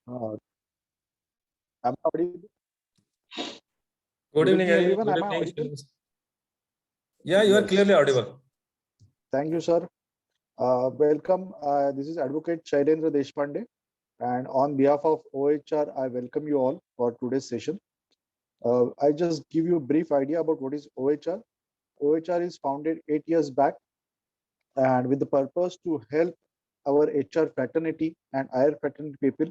Uh, am I audible? Good evening, everyone. good Am I evening, audible? students. Yeah, you are clearly audible. Thank you, sir. Welcome. This is Advocate Shailendra Deshpande, and on behalf of OHR, I welcome you all for today's session. I just give you a brief idea about what is OHR. OHR is founded 8 years back, and with the purpose to help our HR fraternity and higher fraternity people,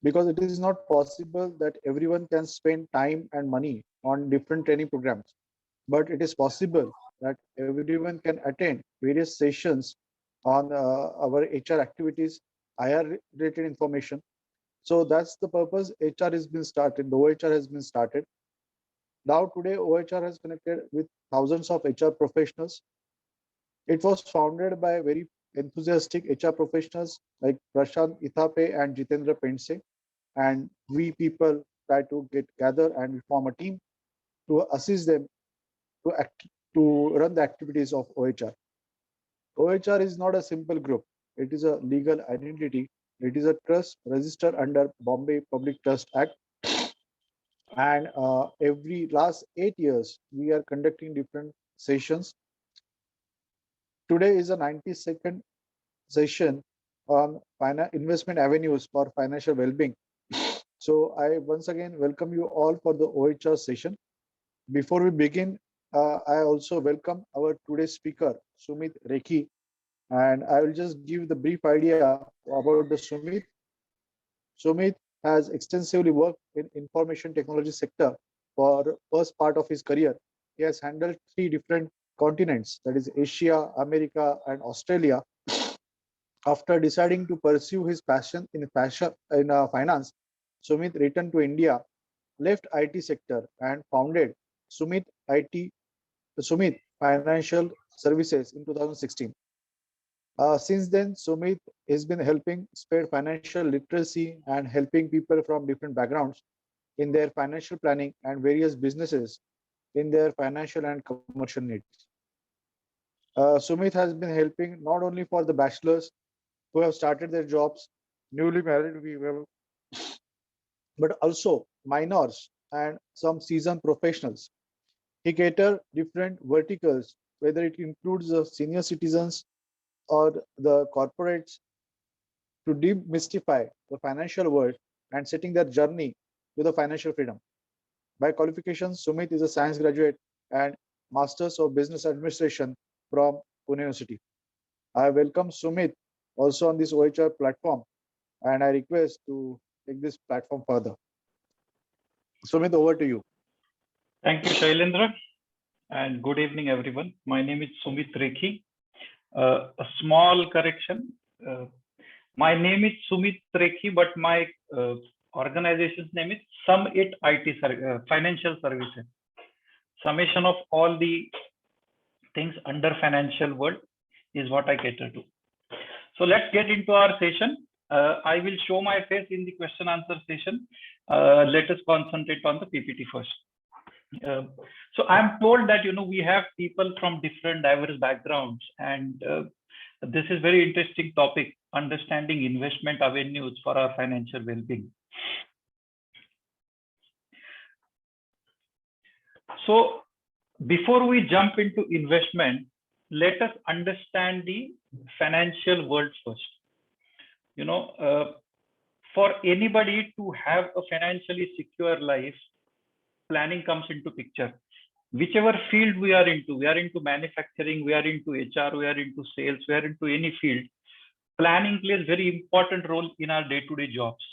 because it is not possible that everyone can spend time and money on different training programs, but it is possible that everyone can attend various sessions on our HR activities, IR related information. So that's the purpose HR has been started. The OHR has been started. Now today OHR has connected with thousands of HR professionals. It was founded by very enthusiastic HR professionals like Prashant Ithape and Jitendra Pense, and we people try to get gather and we form a team to assist them to to run the activities of OHR. OHR is not a simple group. It is a legal identity. It is a trust registered under Bombay Public Trust Act. And every last 8 years, we are conducting different sessions. Today is a 92nd session on investment avenues for financial well-being. So I once again welcome you all for the OHR session. Before we begin, I also welcome our today's speaker, Sumit Rekhi, and I will just give the brief idea about the Sumit. Sumit has extensively worked in information technology sector for first part of his career. He has handled 3 different continents, that is Asia, America, and Australia. After deciding to pursue his passion in finance, Sumit returned to India, left IT sector, and founded Sumit IT Sumit Financial Services in 2016. Since then, Sumit has been helping spread financial literacy and helping people from different backgrounds in their financial planning and various businesses in their financial and commercial needs. Sumit has been helping not only for the bachelors who have started their jobs, newly married people, but also minors and some seasoned professionals. He cater different verticals, whether it includes the senior citizens or the corporates, to demystify the financial world and setting their journey to the financial freedom. By qualifications, Sumit is a science graduate and Masters of Business Administration from Pune University. I welcome Sumit also on this OHR platform, and I request to take this platform further. Sumit, over to you. Thank you, Shailendra, and good evening, everyone. My name is Sumit Rekhi. A small correction. My name is Sumit Rekhi, but my organization's name is Summit IT Financial Services. Summation of all the things under financial world is what I cater to. So let's get into our session. I will show my face in the question answer session. Let us concentrate on the PPT first. So I'm told that we have people from different diverse backgrounds, and this is very interesting topic, understanding investment avenues for our financial well-being. So before we jump into investment, let us understand the financial world first. For anybody to have a financially secure life, planning comes into picture. Whichever field we are into manufacturing, we are into HR, we are into sales, we are into any field, planning plays very important role in our day-to-day jobs.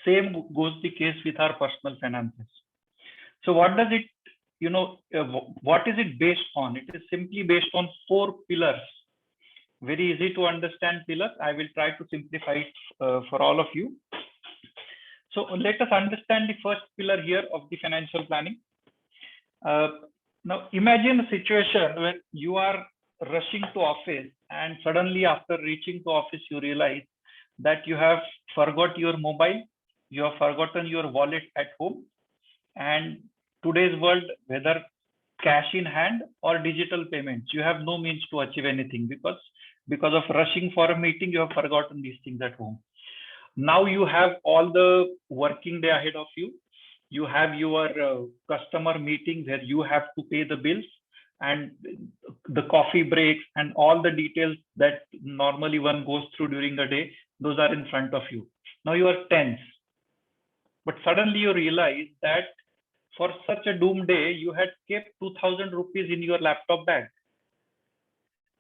Same goes the case with our personal finances. So what does it, what is it based on? It is simply based on 4 pillars. Very easy to understand pillars. I will try to simplify it for all of you. So let us understand the first pillar here of the financial planning. Now imagine a situation when you are rushing to office and suddenly after reaching to office you realize that you have forgot your mobile, you have forgotten your wallet at home, and today's world, whether cash in hand or digital payments, you have no means to achieve anything because of rushing for a meeting, you have forgotten these things at home. Now you have all the working day ahead of you. You have your customer meeting where you have to pay the bills and the coffee breaks and all the details that normally one goes through during the day. Those are in front of you. Now you are tense. But suddenly you realize that for such a doom day, you had kept 2,000 rupees in your laptop bag.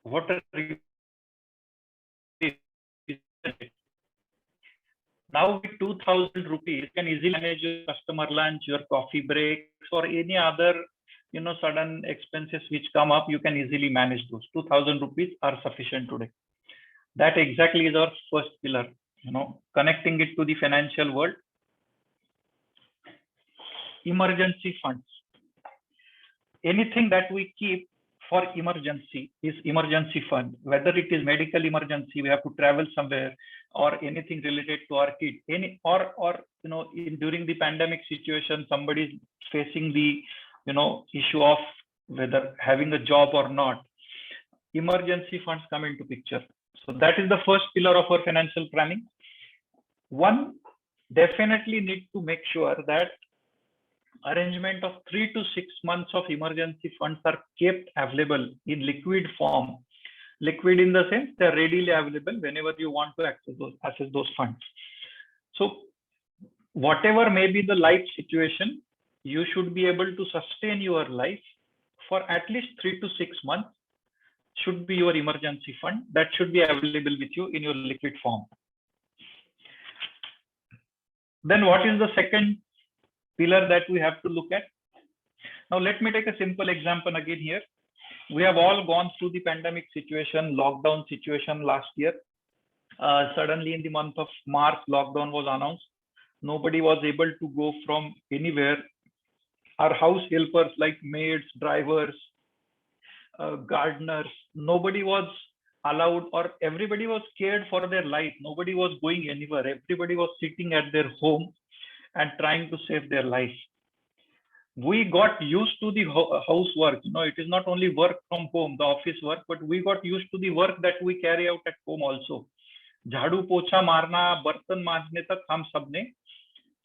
What a relief. Now with 2,000 rupees, you can easily manage your customer lunch, your coffee breaks, or any other, sudden expenses which come up. You can easily manage those. 2,000 rupees are sufficient today. That exactly is our first pillar. Connecting it to the financial world. Emergency funds. Anything that we keep for emergency is emergency fund. Whether it is medical emergency, we have to travel somewhere, or anything related to our kid, during the pandemic situation, somebody is facing the issue of whether having a job or not. Emergency funds come into picture. So that is the first pillar of our financial planning. One, definitely need to make sure that arrangement of 3 to 6 months of emergency funds are kept available in liquid form. Liquid in the sense they're readily available whenever you want to access those funds. So whatever may be the life situation, you should be able to sustain your life for at least 3 to 6 months. Should be your emergency fund that should be available with you in your liquid form. Then what is the second pillar that we have to look at? Now let me take a simple example again here. We have all gone through the pandemic situation, lockdown situation last year. Suddenly in the month of March, lockdown was announced. Nobody was able to go from anywhere. Our house helpers like maids, drivers, gardeners, nobody was allowed, or everybody was scared for their life. Nobody was going anywhere. Everybody was sitting at their home and trying to save their life. We got used to the housework. It is not only work from home, the office work, but we got used to the work that we carry out at home also. झाड़ू पोछा मारना, बर्तन मांजने तक हम सबने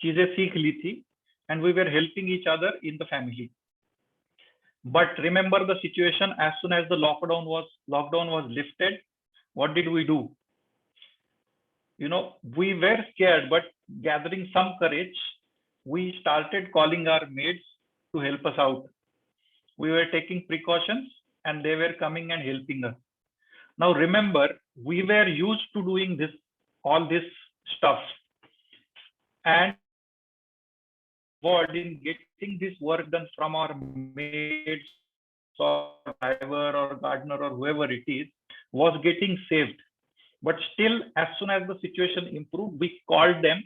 चीजें सीख ली थी, and we were helping each other in the family. But remember the situation, as soon as the lockdown was lifted, what did we do? We were scared, but gathering some courage, we started calling our maids to help us out. We were taking precautions and they were coming and helping us. Now remember, we were used to doing all this stuff, and in getting this work done from our maids or driver or gardener or whoever it is was getting saved. But still, as soon as the situation improved, we called them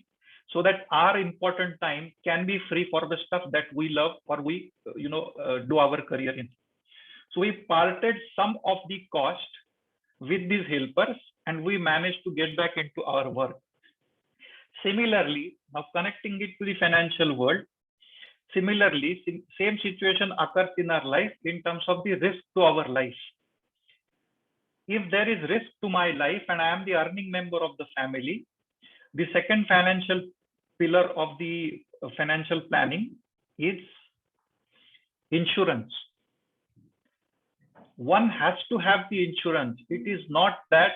so that our important time can be free for the stuff that we love or we do our career in. So we parted some of the cost with these helpers and we managed to get back into our work. Similarly, now connecting it to the financial world, similarly, same situation occurs in our life in terms of the risk to our life. If there is risk to my life and I am the earning member of the family, the second financial pillar of the financial planning is insurance. One has to have the insurance. It is not that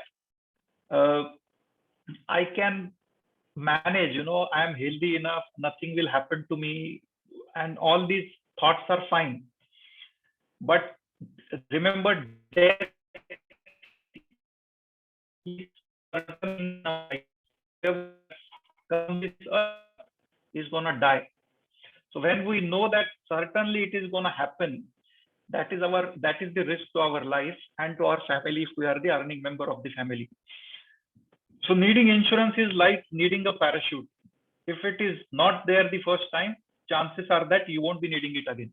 I can manage, I am healthy enough, nothing will happen to me, and all these thoughts are fine. But remember, death is going to die. So when we know that certainly it is going to happen, that is the risk to our life and to our family if we are the earning member of the family. So needing insurance is like needing a parachute. If it is not there the first time, chances are that you won't be needing it again.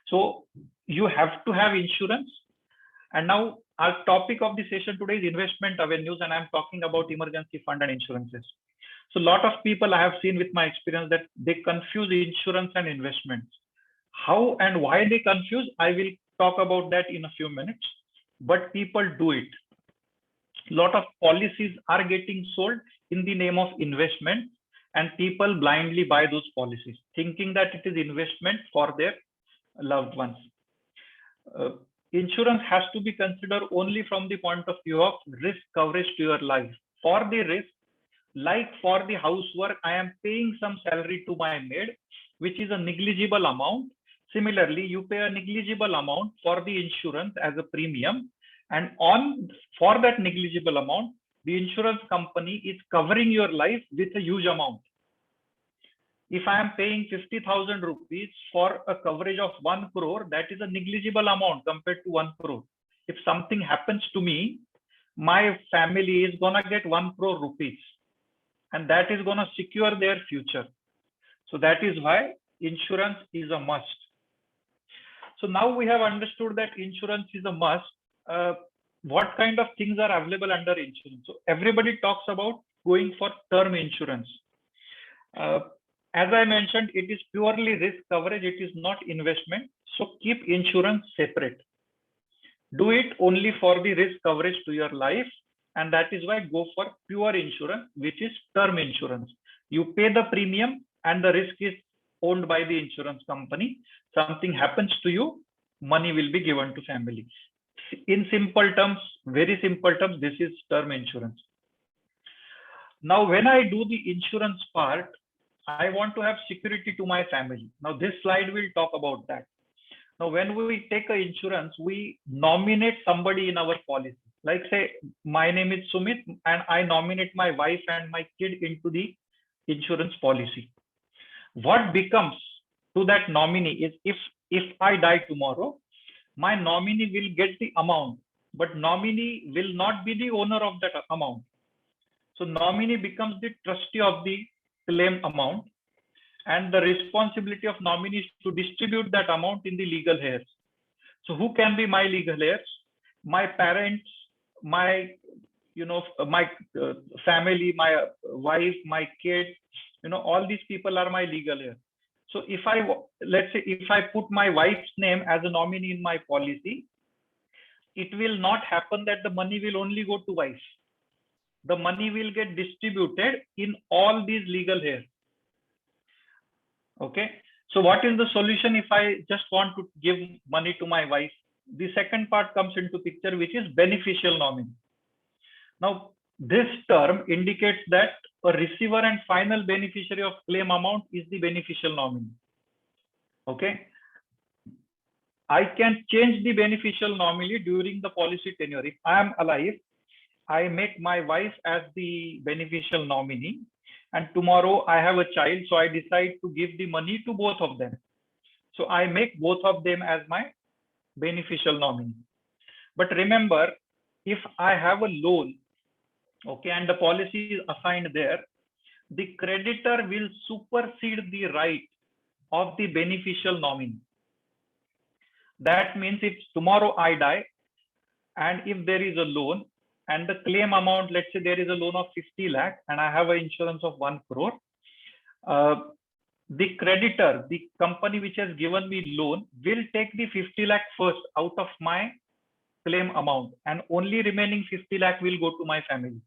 So you have to have insurance. And now our topic of the session today is investment avenues, and I'm talking about emergency fund and insurances. So a lot of people I have seen with my experience that they confuse insurance and investments. How and why they confuse, I will talk about that in a few minutes, but people do it. lot of policies are getting sold in the name of investment, and people blindly buy those policies thinking that it is investment for their loved ones. Insurance has to be considered only from the point of view of risk coverage to your life. For the risk, like for the housework, I am paying some salary to my maid, which is a negligible amount. Similarly, you pay a negligible amount for the insurance as a premium, and for that negligible amount, the insurance company is covering your life with a huge amount. If I am paying 50,000 rupees for a coverage of 1 crore, that is a negligible amount compared to 1 crore. If something happens to me, my family is gonna get 1 crore rupees, and that is gonna secure their future. So that is why insurance is a must. So now we have understood that insurance is a must. What kind of things are available under insurance? So everybody talks about going for term insurance. As I mentioned, it is purely risk coverage. It is not investment. So keep insurance separate. Do it only for the risk coverage to your life. And that is why go for pure insurance, which is term insurance. You pay the premium and the risk is owned by the insurance company. Something happens to you, money will be given to family. In simple terms, very simple terms, this is term insurance. Now, when I do the insurance part, I want to have security to my family. Now, this slide will talk about that. Now, when we take an insurance, we nominate somebody in our policy. Like say, my name is Sumit and I nominate my wife and my kid into the insurance policy. What becomes to that nominee is if I die tomorrow, my nominee will get the amount, but nominee will not be the owner of that amount. So nominee becomes the trustee of the claim amount, and the responsibility of nominee is to distribute that amount in the legal heirs. So who can be my legal heirs? My parents, my family, my wife, my kid, all these people are my legal heirs. So let's say if I put my wife's name as a nominee in my policy, it will not happen that the money will only go to wife. The money will get distributed in all these legal heirs. Okay. So what is the solution if I just want to give money to my wife? The second part comes into picture, which is beneficial nominee. Now, this term indicates that a receiver and final beneficiary of claim amount is the beneficial nominee. Okay. I can change the beneficial nominee during the policy tenure. If I am alive, I make my wife as the beneficial nominee, and tomorrow I have a child, so I decide to give the money to both of them. So I make both of them as my beneficial nominee. But remember, if I have a loan, okay, and the policy is assigned there, the creditor will supersede the right of the beneficial nominee. That means if tomorrow I die, and if there is a loan, and the claim amount, let's say there is a loan of 50 lakh and I have an insurance of 1 crore, the creditor, the company which has given me loan, will take the 50 lakh first out of my claim amount, and only remaining 50 lakh will go to my family.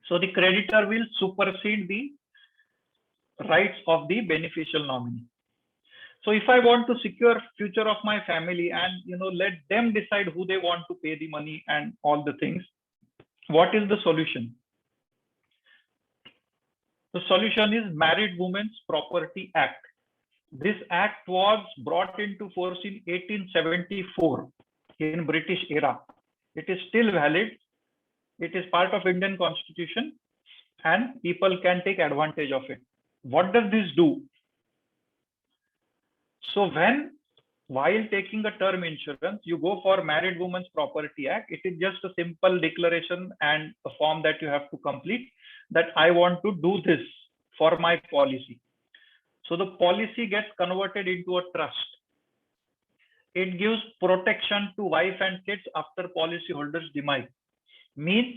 So the creditor will supersede the rights of the beneficial nominee. So if I want to secure future of my family and let them decide who they want to pay the money and all the things, what is the solution? The solution is Married Women's Property Act. This act was brought into force in 1874 in British era. It is still valid. It is part of Indian Constitution, and people can take advantage of it. What does this do? So while taking a term insurance, you go for Married Women's Property Act. It is just a simple declaration and a form that you have to complete that I want to do this for my policy. So the policy gets converted into a trust. It gives protection to wife and kids after policyholder's demise. Means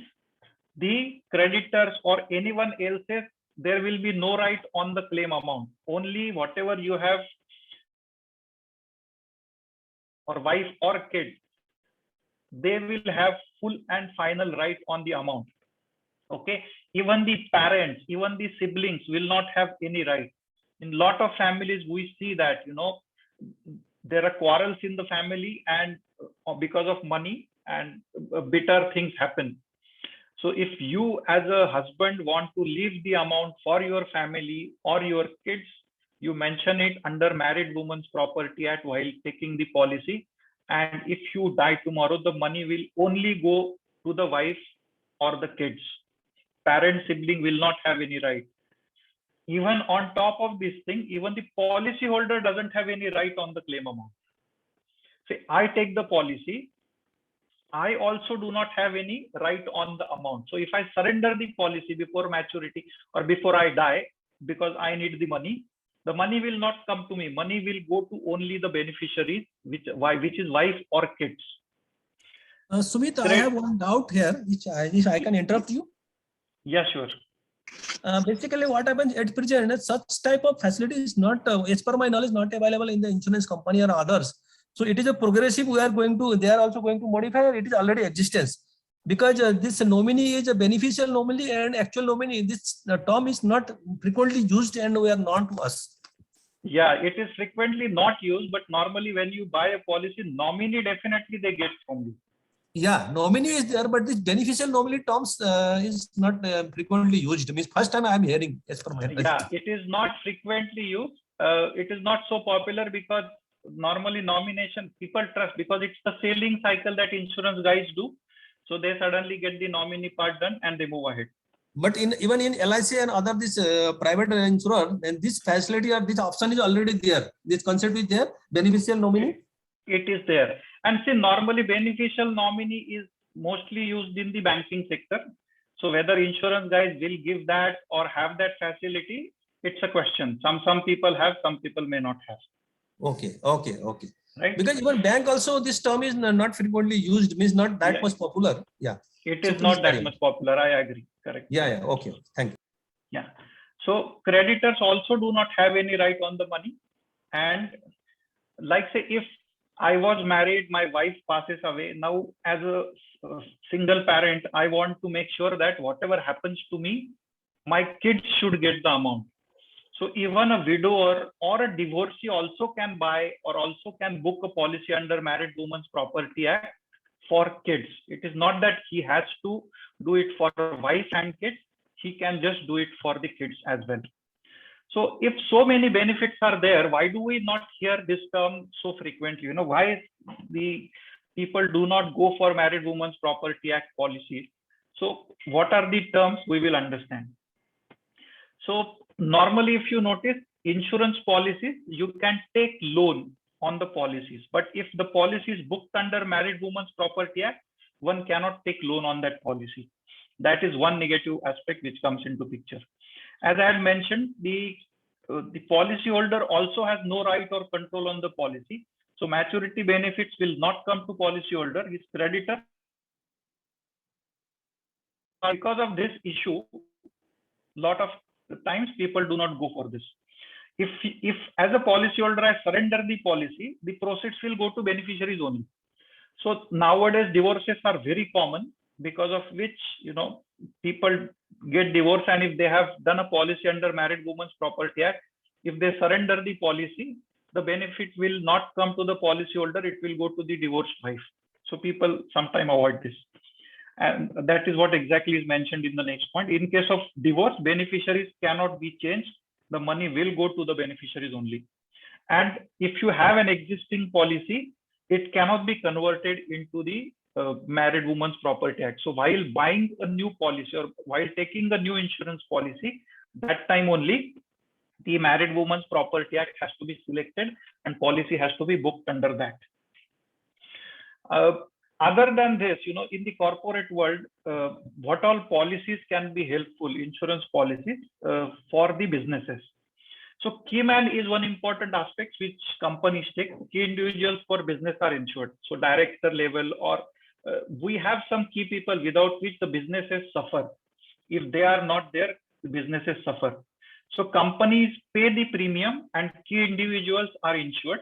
the creditors or anyone else's, there will be no right on the claim amount. Only whatever you have, or wife or kid, they will have full and final right on the amount. Okay, even the parents, even the siblings will not have any right. In lot of families, we see that, there are quarrels in the family, and because of money, and bitter things happen. So if you as a husband want to leave the amount for your family or your kids, you mention it under Married Women's Property Act while taking the policy. And if you die tomorrow, the money will only go to the wife or the kids. Parent sibling will not have any right. Even on top of this thing, even the policy holder doesn't have any right on the claim amount. Say, I take the policy, I also do not have any right on the amount. So if I surrender the policy before maturity or before I die because I need the money will not come to me. Money will go to only the beneficiaries, which is wife or kids. Sumit, I have one doubt here, if I can interrupt you. Yeah, sure. Basically, what happens at present, such type of facility is not, as per my knowledge, not available in the insurance company or others. So it is a progressive. They are also going to modify, or it is already existence. Because this nominee is a beneficial nominee and actual nominee. This term is not frequently used, and we are known to us. Yeah, it is frequently not used, but normally when you buy a policy, nominee definitely they get from you. Yeah, nominee is there, but this beneficial nominee terms is not frequently used. Means first time I am hearing, as per my. Yeah, it is not frequently used. It is not so popular because normally nomination people trust, because it's the selling cycle that insurance guys do. So they suddenly get the nominee part done and they move ahead. But even in LIC and other this private insurer, and this facility or this option is already there. This concept is there. Beneficial nominee. It is there. And see, normally beneficial nominee is mostly used in the banking sector. So whether insurance guys will give that or have that facility, it's a question. Some people have, some people may not have. Okay. Right? Because even bank also, this term is not frequently used, means not that much popular. Yeah. It is not that much popular. I agree. Correct. Yeah. Okay. Thank you. Yeah. So creditors also do not have any right on the money. And like say, if I was married, my wife passes away. Now, as a single parent, I want to make sure that whatever happens to me, my kids should get the amount. So even a widower or a divorcee also can buy or also can book a policy under Married Women's Property Act for kids. It is not that he has to do it for wife and kids. He can just do it for the kids as well. So if so many benefits are there, why do we not hear this term so frequently? Why the people do not go for Married Women's Property Act policies? So what are the terms? We will understand. So normally, if you notice, insurance policies, you can take loan on the policies. But if the policy is booked under Married Women's Property Act, one cannot take loan on that policy. That is one negative aspect which comes into picture. As I had mentioned, the policyholder also has no right or control on the policy. So maturity benefits will not come to policyholder, his creditor. Because of this issue, lot of times people do not go for this. If as a policyholder I surrender the policy, the proceeds will go to beneficiaries only. So nowadays divorces are very common, because of which people get divorced, and if they have done a policy under Married Women's Property Act, if they surrender the policy, the benefit will not come to the policyholder, it will go to the divorced wife. So people sometimes avoid this. And that is what exactly is mentioned in the next point. In case of divorce, beneficiaries cannot be changed. The money will go to the beneficiaries only. And if you have an existing policy, it cannot be converted into the Married Women's Property Act. So while buying a new policy or while taking the new insurance policy, that time only the Married Women's Property Act has to be selected and policy has to be booked under that. Other than this, in the corporate world, what all policies can be helpful, insurance policies for the businesses. So key man is one important aspect which companies take. Key individuals for business are insured. So director level, or we have some key people without which the businesses suffer. If they are not there, the businesses suffer. So companies pay the premium and key individuals are insured.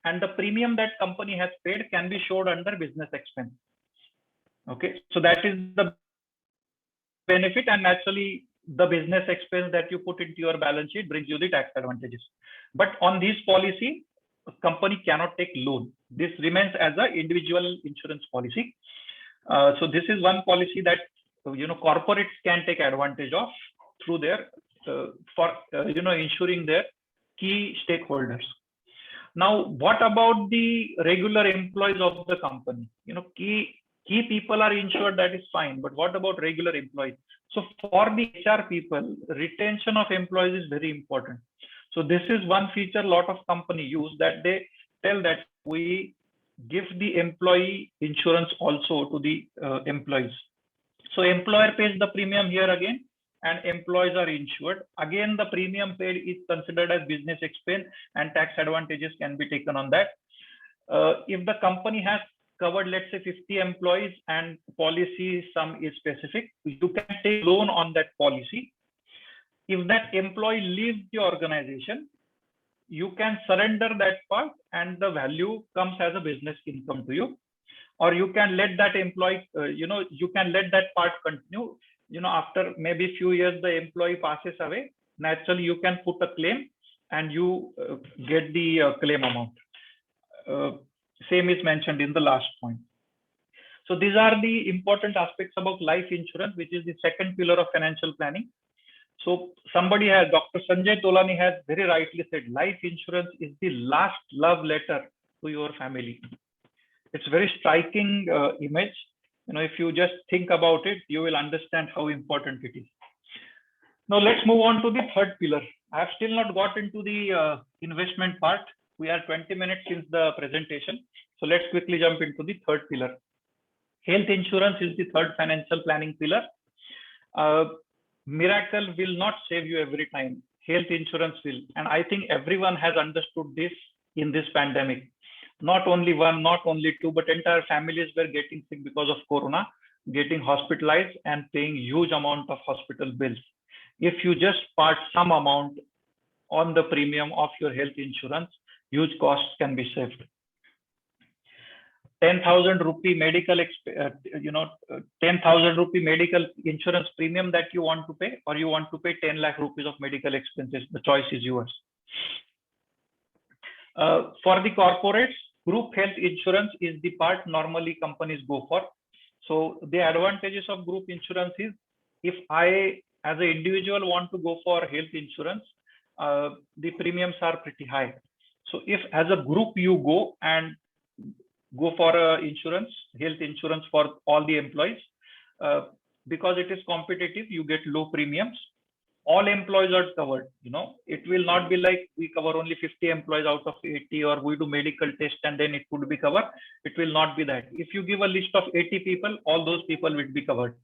and the premium that company has paid can be showed under business expense. Okay, so that is the benefit, and naturally the business expense that you put into your balance sheet brings you the tax advantages. But on this policy, a company cannot take loan. This remains as an individual insurance policy. So this is one policy that corporates can take advantage of through their for ensuring their key stakeholders. Now, what about the regular employees of the company? Key people are insured, that is fine, but what about regular employees? So for the HR people, retention of employees is very important. So this is one feature a lot of companies use, that they tell that we give the employee insurance also to the employees. So employer pays the premium here again, and employees are insured. Again, the premium paid is considered as business expense, and tax advantages can be taken on that. If the company has covered, let's say 50 employees, and policy sum is specific, you can take loan on that policy. If that employee leaves the organization, you can surrender that part and the value comes as a business income to you. Or you can let that employee, you can let that part continue. After maybe few years, the employee passes away. Naturally, you can put a claim and you get the claim amount. Same is mentioned in the last point. So these are the important aspects about life insurance, which is the second pillar of financial planning. So somebody has, Dr. Sanjay Tolani has very rightly said, life insurance is the last love letter to your family. It's a very striking image. If you just think about it, you will understand how important it is. Now let's move on to the third pillar. I have still not got into the investment part. We are 20 minutes since the presentation. So let's quickly jump into the third pillar. Health insurance is the third financial planning pillar. Miracle will not save you every time. Health insurance will. And I think everyone has understood this in this pandemic. Not only one, not only two, but entire families were getting sick because of Corona, getting hospitalized and paying huge amount of hospital bills. If you just part some amount on the premium of your health insurance, huge costs can be saved. 10,000 rupee medical, 10,000 rupee medical insurance premium that you want to pay, or you want to pay 10 lakh rupees of medical expenses. The choice is yours. For the corporates, group health insurance is the part normally companies go for. So the advantages of group insurance is, if I as an individual want to go for health insurance, the premiums are pretty high. So if as a group you go and go for insurance, health insurance for all the employees, because it is competitive, you get low premiums. All employees are covered. It will not be like we cover only 50 employees out of 80, or we do medical test and then it would be covered. It will not be that. If you give a list of 80 people, all those people will be covered.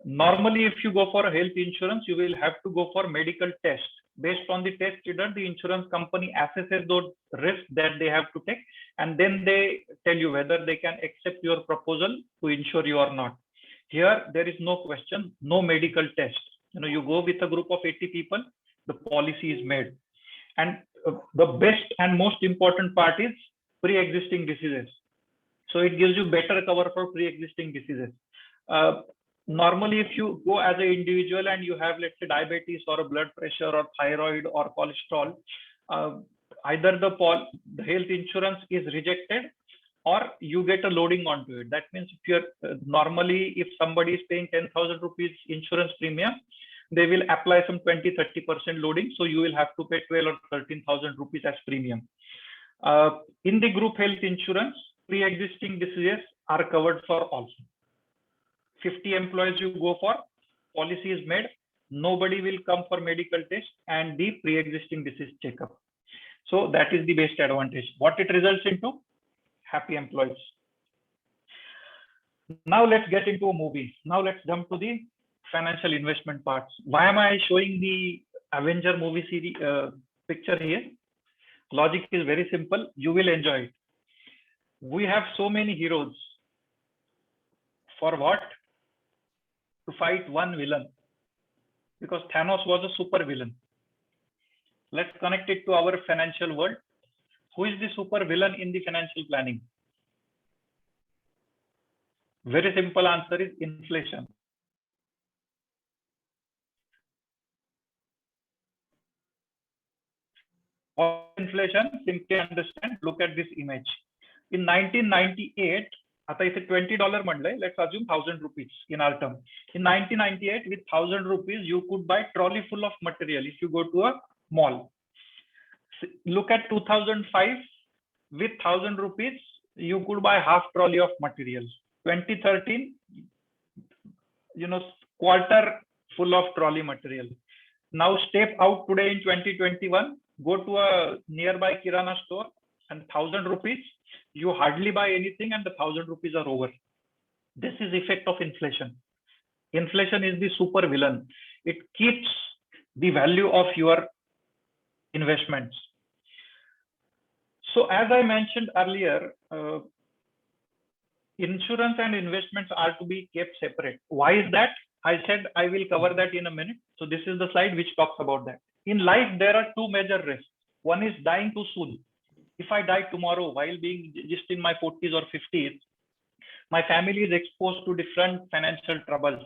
Normally, if you go for a health insurance, you will have to go for medical test. Based on the test result, the insurance company assesses those risks that they have to take, and then they tell you whether they can accept your proposal to insure you or not. Here, there is no question, no medical test. You go with a group of 80 people, the policy is made. And the best and most important part is pre-existing diseases. So it gives you better cover for pre-existing diseases. Normally, if you go as an individual and you have, let's say, diabetes or a blood pressure or thyroid or cholesterol, either the health insurance is rejected or you get a loading onto it. That means if you're normally, if somebody is paying 10,000 rupees insurance premium, they will apply some 20-30% loading. So you will have to pay 12 or 13,000 rupees as premium. In the group health insurance, pre-existing diseases are covered for all. 50 employees you go for, policy is made, nobody will come for medical test and the pre-existing disease checkup. So that is the best advantage. What it results into? Happy employees. Now let's get into a movie. Now let's jump to the financial investment parts. Why am I showing the Avenger movie series picture here? Logic is very simple. You will enjoy it. We have so many heroes. For what? To fight one villain. Because Thanos was a super villain. Let's connect it to our financial world. Who is the super villain in the financial planning? Very simple answer is inflation. What is inflation? Simply understand, look at this image. In 1998, आता इथे $20 म्हणलंय, let's assume 1,000 rupees in our term. In 1998, with 1,000 rupees, you could buy trolley full of material if you go to a mall. Look at 2005, with 1,000 rupees, you could buy half trolley of material. 2013, quarter full of trolley material. Now step out today in 2021, go to a nearby Kirana store and 1,000 rupees, you hardly buy anything and the 1,000 rupees are over. This is effect of inflation. Inflation is the super villain. It keeps the value of your investments. So as I mentioned earlier, insurance and investments are to be kept separate. Why is that? I said I will cover that in a minute. So this is the slide which talks about that. In life, there are two major risks. One is dying too soon. If I die tomorrow while being just in my 40s or 50s, my family is exposed to different financial troubles.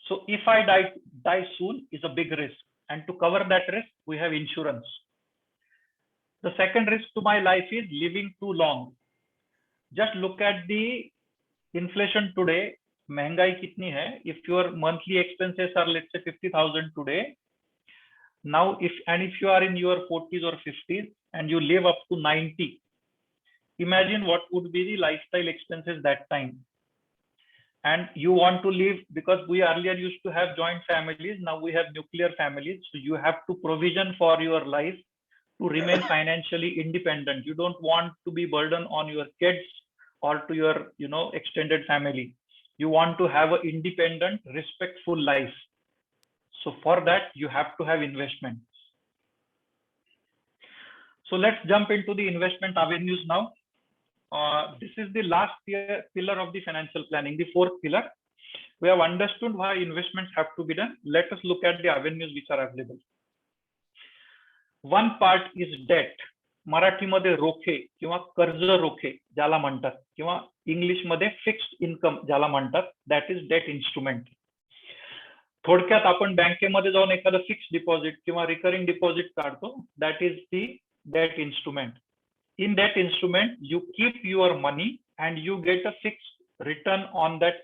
So if I die soon is a big risk. And to cover that risk, we have insurance. The second risk to my life is living too long. Just look at the inflation today. Mehengai kitni hai? If your monthly expenses are, let's say, 50,000 today, now if you are in your 40s or 50s and you live up to 90, imagine what would be the lifestyle expenses that time. And you want to live, because we earlier used to have joint families, now we have nuclear families. So you have to provision for your life to remain financially independent. You don't want to be burdened on your kids or to your extended family. You want to have an independent, respectful life. So for that, you have to have investments. So let's jump into the investment avenues now. This is the last pillar of the financial planning, the fourth pillar. We have understood why investments have to be done. Let us look at the avenues which are available. One part is debt. मराठीमध्ये रोखे किंवा कर्ज रोखे ज्याला म्हणतात, किंवा इंग्लिशमध्ये fixed income ज्याला म्हणतात, दॅट इज डेट इन्स्ट्रुमेंट. थोडक्यात आपण बँकेमध्ये जाऊन एखादं फिक्स्ड डिपॉझिट किंवा रिकरिंग डिपॉझिट काढतो, that is the debt instrument. In that instrument, you keep your money and you get a fixed return on that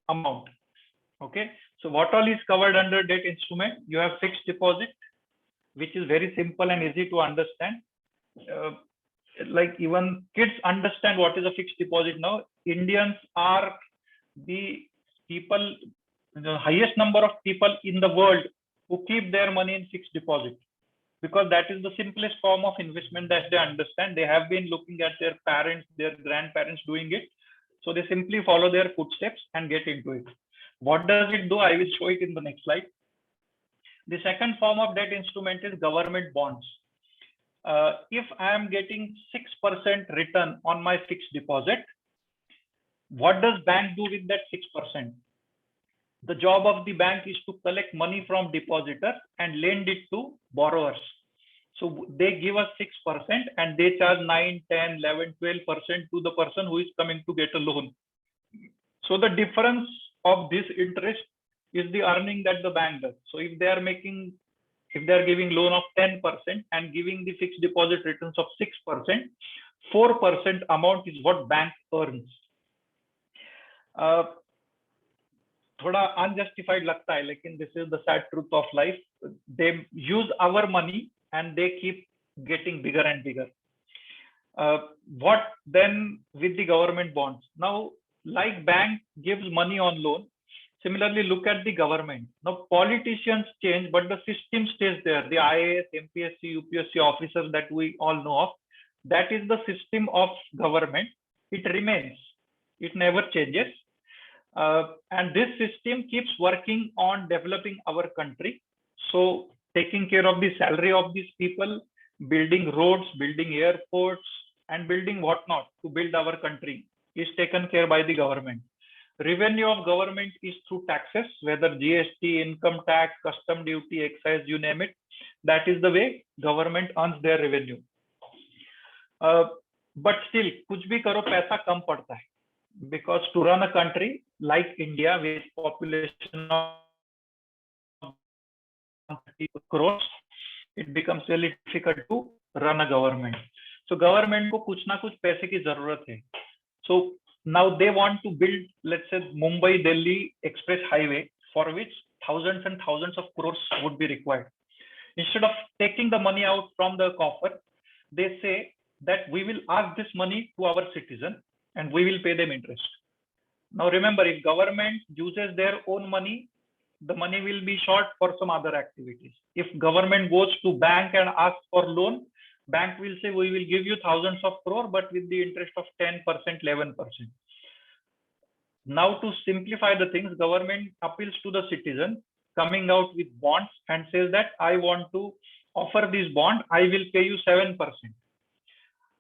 amount. Okay. So what all is covered under debt instrument? You have fixed deposit, which is very simple and easy to understand. Like even kids understand what is a fixed deposit now. Indians are the people, the highest number of people in the world who keep their money in fixed deposit, because that is the simplest form of investment that they understand. They have been looking at their parents, their grandparents doing it. So they simply follow their footsteps and get into it. What does it do? I will show it in the next slide. The second form of debt instrument is government bonds. If I am getting 6% return on my fixed deposit, what does bank do with that 6%? The job of the bank is to collect money from depositors and lend it to borrowers. So they give us 6% and they charge 9, 10, 11, 12% to the person who is coming to get a loan. So the difference of this interest is the earning that the bank does. So if they are giving loan of 10% and giving the fixed deposit returns of 6%, 4% amount is what bank earns. थोड़ा unjustified लगता है, लेकिन this is the sad truth of life. They use our money and they keep getting bigger and bigger. What then with the government bonds? Now, like bank gives money on loan, similarly look at the government. Now politicians change, but the system stays there. The IAS, MPSC, UPSC officers that we all know of, that is the system of government. It remains. It never changes. And this system keeps working on developing our country. So taking care of the salary of these people, building roads, building airports, and building whatnot to build our country is taken care by the government. Revenue of government is through taxes, whether GST, income tax, custom duty, excise, you name it. That is the way government earns their revenue. But still, कुछ भी करो पैसा कम पड़ता है, because to run a country like India with population of 30 crores, it becomes really difficult to run a government. So government को कुछ ना कुछ पैसे की जरूरत है. So now they want to build, let's say, Mumbai Delhi express highway, for which thousands and thousands of crores would be required. Instead of taking the money out from the coffer, they say that we will ask this money to our citizen and we will pay them interest. Now remember, if government uses their own money, the money will be short for some other activities. If government goes to bank and asks for loan, bank will say we will give you thousands of crore, but with the interest of 10%, 11%. Now to simplify the things, government appeals to the citizen, coming out with bonds and says that I want to offer this bond, I will pay you 7%.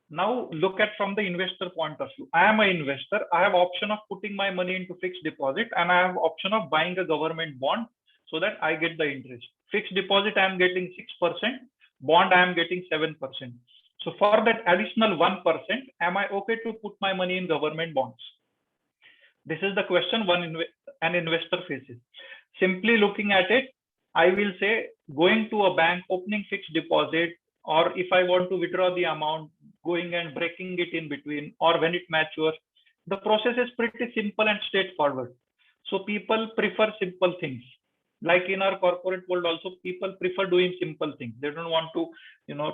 Now look at from the investor point of view. I am an investor. I have option of putting my money into fixed deposit, and I have option of buying a government bond so that I get the interest. Fixed deposit I am getting 6%, bond I am getting 7%. So for that additional 1%, am I okay to put my money in government bonds? This is the question an investor faces. Simply looking at it, I will say going to a bank, opening fixed deposit, or if I want to withdraw the amount, going and breaking it in between, or when it matures, the process is pretty simple and straightforward. So people prefer simple things. Like in our corporate world also, people prefer doing simple things. They don't want to,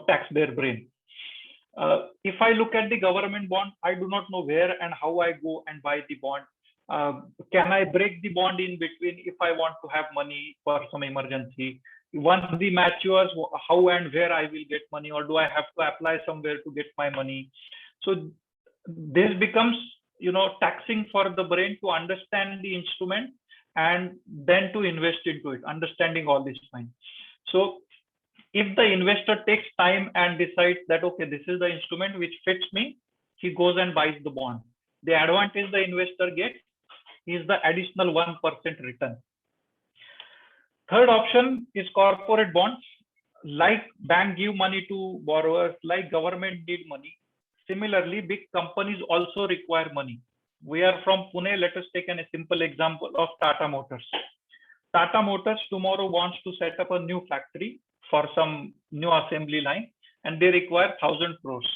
tax their brain. If I look at the government bond, I do not know where and how I go and buy the bond. Can I break the bond in between if I want to have money for some emergency? Once the matures, how and where I will get money, or do I have to apply somewhere to get my money? So this becomes, taxing for the brain to understand the instrument and then to invest into it, understanding all this fine. So if the investor takes time and decides that, okay, this is the instrument which fits me, he goes and buys the bond. The advantage the investor gets is the additional 1% return. Third option is corporate bonds. Like bank give money to borrowers, like government need money. Similarly, big companies also require money. We are from Pune. Let us take a simple example of Tata Motors. Tata Motors tomorrow wants to set up a new factory for some new assembly line, and they require 1,000 crores.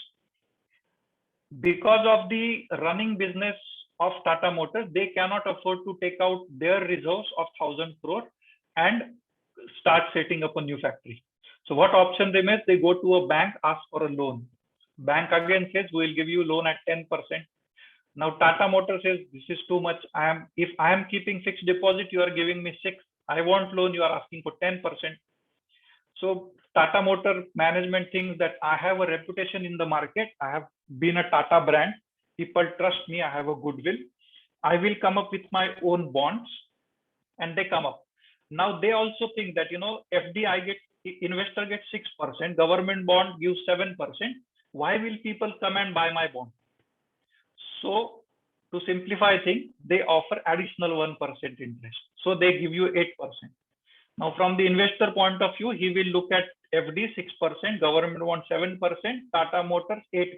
Because of the running business of Tata Motors, they cannot afford to take out their reserves of 1,000 crore and start setting up a new factory. So what option remains? They go to a bank, ask for a loan. Bank again says, we will give you loan at 10%. Now Tata Motors says, this is too much. If I am keeping fixed deposit, you are giving me 6. I want loan, you are asking for 10%. So Tata Motor management thinks that I have a reputation in the market. I have been a Tata brand. People trust me. I have a goodwill. I will come up with my own bonds, and they come up. Now they also think that, FDI investor gets 6%, government bond gives 7%. Why will people come and buy my bond? So to simplify things, they offer additional 1% interest. So they give you 8%. Now from the investor point of view, he will look at FD 6%, government bond 7%, Tata Motors 8%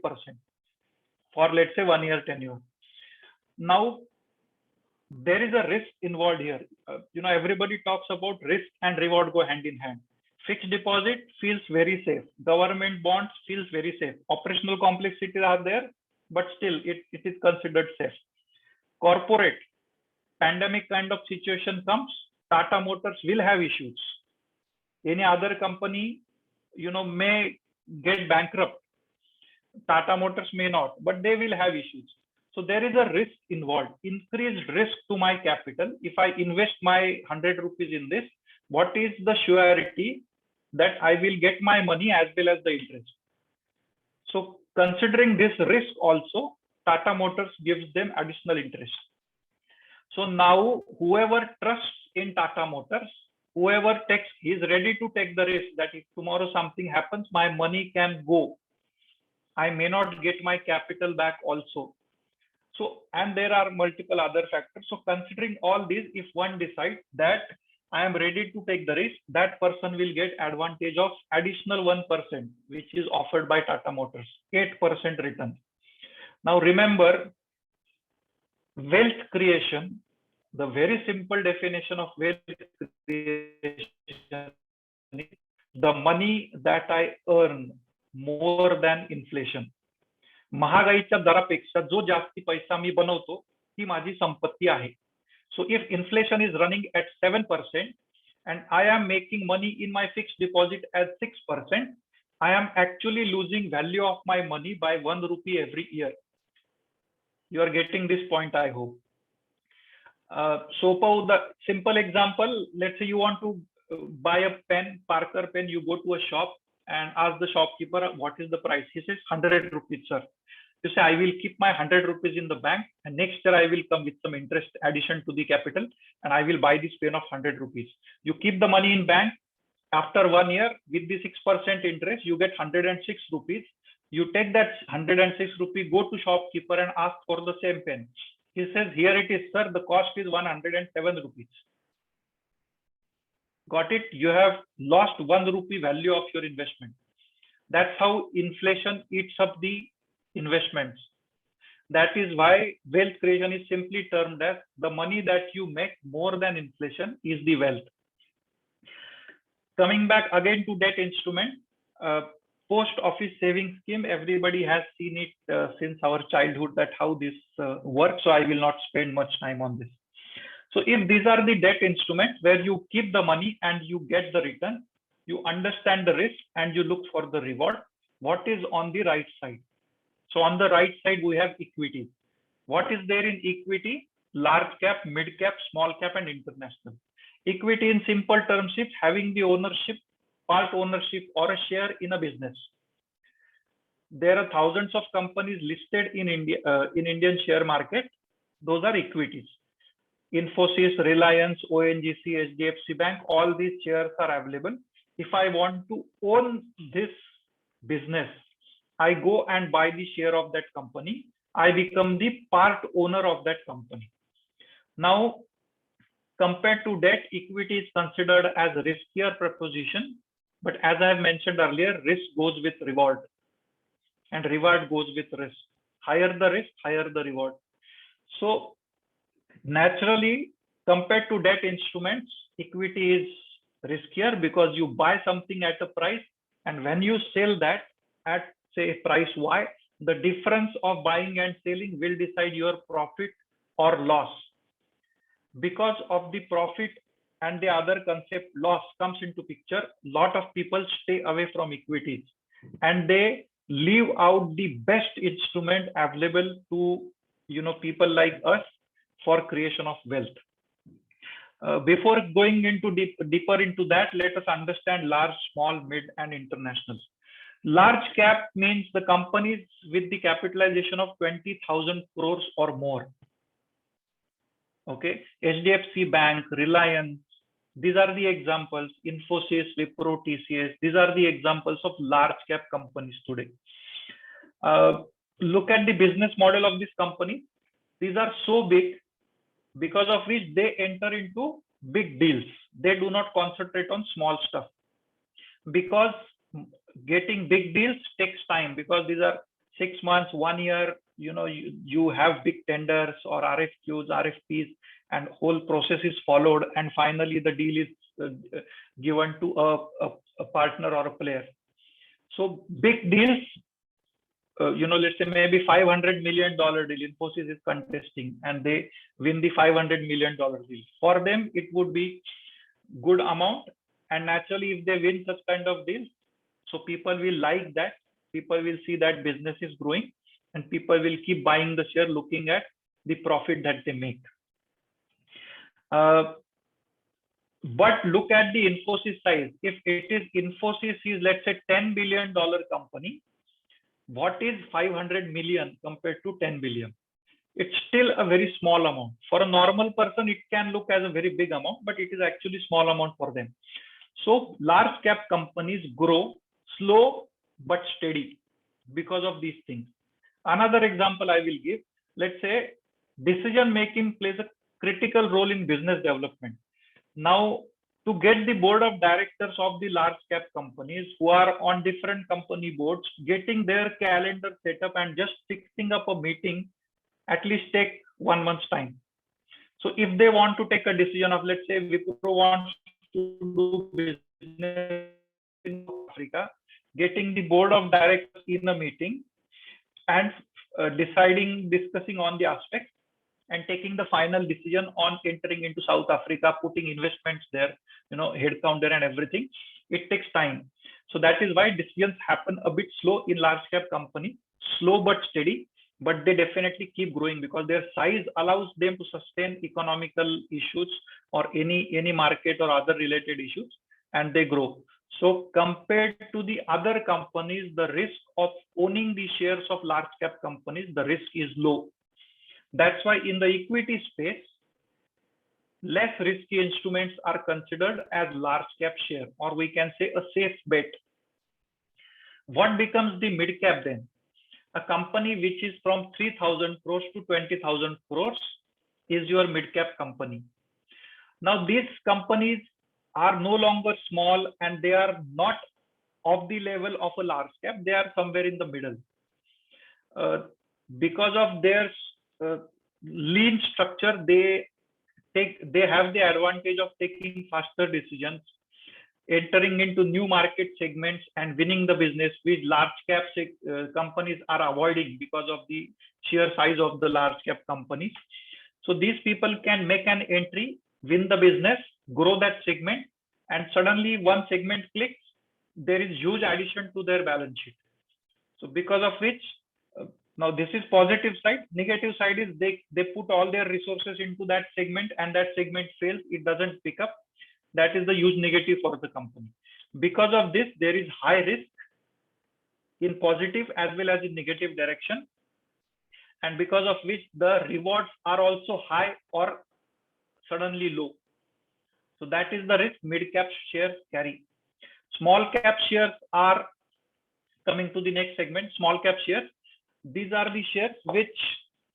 for, let's say, 1 year tenure. Now there is a risk involved here. Everybody talks about risk and reward go hand in hand. Fixed deposit feels very safe. Government bonds feels very safe. Operational complexities are there, but still it is considered safe. Corporate, pandemic kind of situation comes, Tata Motors will have issues. Any other company, may get bankrupt. Tata Motors may not, but they will have issues. So there is a risk involved, increased risk to my capital. If I invest my 100 rupees in this, what is the surety that I will get my money as well as the interest? So considering this risk also, Tata Motors gives them additional interest. So now whoever trusts in Tata Motors, whoever is ready to take the risk that if tomorrow something happens, my money can go. I may not get my capital back also. So, and there are multiple other factors. So considering all these, if one decides that I am ready to take the risk, that person will get advantage of additional 1%, which is offered by Tata Motors, 8% return. Now remember, wealth creation, the very simple definition of wealth creation is the money that I earn more than inflation. महागाईच्या दरापेक्षा जो जास्ती पैसा मी बनवतो ती माझी संपत्ती आहे. So if inflation is running at 7% and I am making money in my fixed deposit at 6%, I am actually losing value of my money by 1 rupee every year. You are getting this point, I hope. So the simple example, let's say you want to buy a pen, Parker pen, you go to a shop and ask the shopkeeper, what is the price? He says 100 rupees, sir. You say, I will keep my 100 rupees in the bank and next year I will come with some interest addition to the capital and I will buy this pen of 100 rupees. You keep the money in bank. After 1 year with the 6% interest, you get 106 rupees. You take that 106 rupees, go to shopkeeper and ask for the same pen. He says, here it is, sir. The cost is 107 rupees. Got it? You have lost 1 rupee value of your investment. That's how inflation eats up the investments. That is why wealth creation is simply termed as the money that you make more than inflation is the wealth. Coming back again to debt instrument, post office savings scheme, everybody has seen it since our childhood that how this works. So I will not spend much time on this. So if these are the debt instruments where you keep the money and you get the return, you understand the risk and you look for the reward. What is on the right side? So on the right side, we have equity. What is there in equity? Large cap, mid cap, small cap, and international. Equity in simple terms is having the ownership, part ownership or a share in a business. There are thousands of companies listed in India, in Indian share market. Those are equities. Infosys, Reliance, ONGC, HDFC Bank, all these shares are available. If I want to own this business, I go and buy the share of that company. I become the part owner of that company. Now, compared to debt, equity is considered as a riskier proposition. But as I have mentioned earlier, risk goes with reward and reward goes with risk. Higher the risk, higher the reward. So naturally, compared to debt instruments, equity is riskier because you buy something at a price and when you sell that at say price Y, the difference of buying and selling will decide your profit or loss. Because of the profit and the other concept loss comes into picture, lot of people stay away from equities and they leave out the best instrument available to people like us for creation of wealth. Before going into deeper into that, let us understand large, small, mid, and international. Large cap means the companies with the capitalization of 20,000 crores or more. Okay, HDFC Bank, Reliance, these are the examples. Infosys, Wipro, TCS, these are the examples of large cap companies today. Look at the business model of this company. These are so big because of which they enter into big deals. They do not concentrate on small stuff because getting big deals takes time because these are 6 months, 1 year, you have big tenders or RFQs, RFPs, and whole process is followed. And finally, the deal is given to a partner or a player. So big deals, let's say maybe $500 million deal, Infosys is contesting and they win the $500 million deal. For them, it would be good amount. And naturally, if they win such kind of deals, so people will like that. People will see that business is growing and people will keep buying the share looking at the profit that they make. But look at the Infosys size. If it is Infosys is, let's say, $10 billion company, what is 500 million compared to 10 billion? It's still a very small amount. For a normal person, it can look as a very big amount, but it is actually small amount for them. So large cap companies grow slow but steady because of these things. Another example I will give, let's say decision making plays a critical role in business development. Now, to get the board of directors of the large cap companies who are on different company boards, getting their calendar set up and just fixing up a meeting at least take 1 month's time. So if they want to take a decision of, let's say, Wipro wants to do business in Africa, getting the board of directors in a meeting and discussing on the aspects and taking the final decision on entering into South Africa, putting investments there, headcount there and everything. It takes time. So that is why decisions happen a bit slow in large cap company, slow but steady, but they definitely keep growing because their size allows them to sustain economical issues or any market or other related issues, and they grow. So compared to the other companies, the risk of owning the shares of large cap companies, the risk is low. That's why in the equity space, less risky instruments are considered as large cap share, or we can say a safe bet. What becomes the mid cap then? A company which is from 3,000 crores to 20,000 crores is your mid cap company. Now these companies are no longer small and they are not of the level of a large cap. They are somewhere in the middle. Because of their lean structure, they have the advantage of taking faster decisions, entering into new market segments and winning the business, which large cap companies are avoiding because of the sheer size of the large cap companies. So these people can make an entry, win the business, grow that segment, and suddenly one segment clicks, there is huge addition to their balance sheet. So because of which, now this is positive side. Negative side is they put all their resources into that segment and that segment fails, it doesn't pick up. That is the huge negative for the company. Because of this, there is high risk in positive as well as in negative direction. And because of which the rewards are also high or suddenly low. So that is the risk mid-cap shares carry. Small cap shares are coming to the next segment, small cap shares. These are the shares which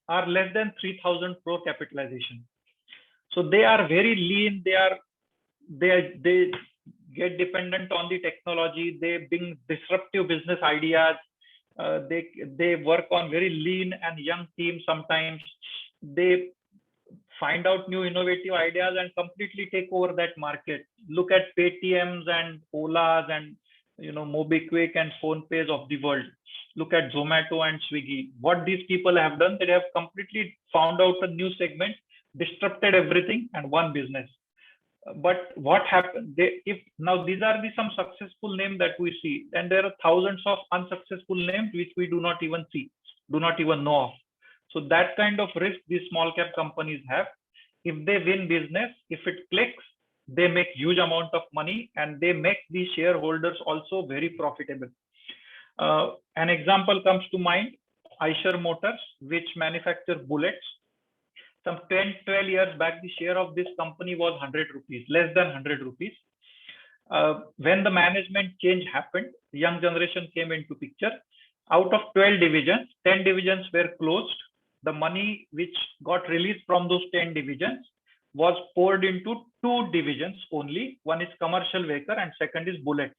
are less than 3,000 crore capitalization. So they are very lean. They get dependent on the technology. They bring disruptive business ideas. They work on very lean and young teams. Sometimes they find out new innovative ideas and completely take over that market. Look at Paytms and Olas and MobiKwik and PhonePays of the world. Look at Zomato and Swiggy. What these people have done, they have completely found out a new segment, disrupted everything, and won business. But what happened? Now these are some successful names that we see, and there are thousands of unsuccessful names which we do not even see, do not even know of. So that kind of risk these small cap companies have. If they win business, if it clicks, they make huge amount of money and they make the shareholders also very profitable. An example comes to mind, Eicher Motors, which manufactures bullets. Some 10-12 years back, the share of this company was 100 rupees, less than 100 rupees. When the management change happened, the young generation came into picture. Out of 12 divisions, 10 divisions were closed. The money which got released from those 10 divisions was poured into 2 divisions only. One is commercial vehicle and second is bullets.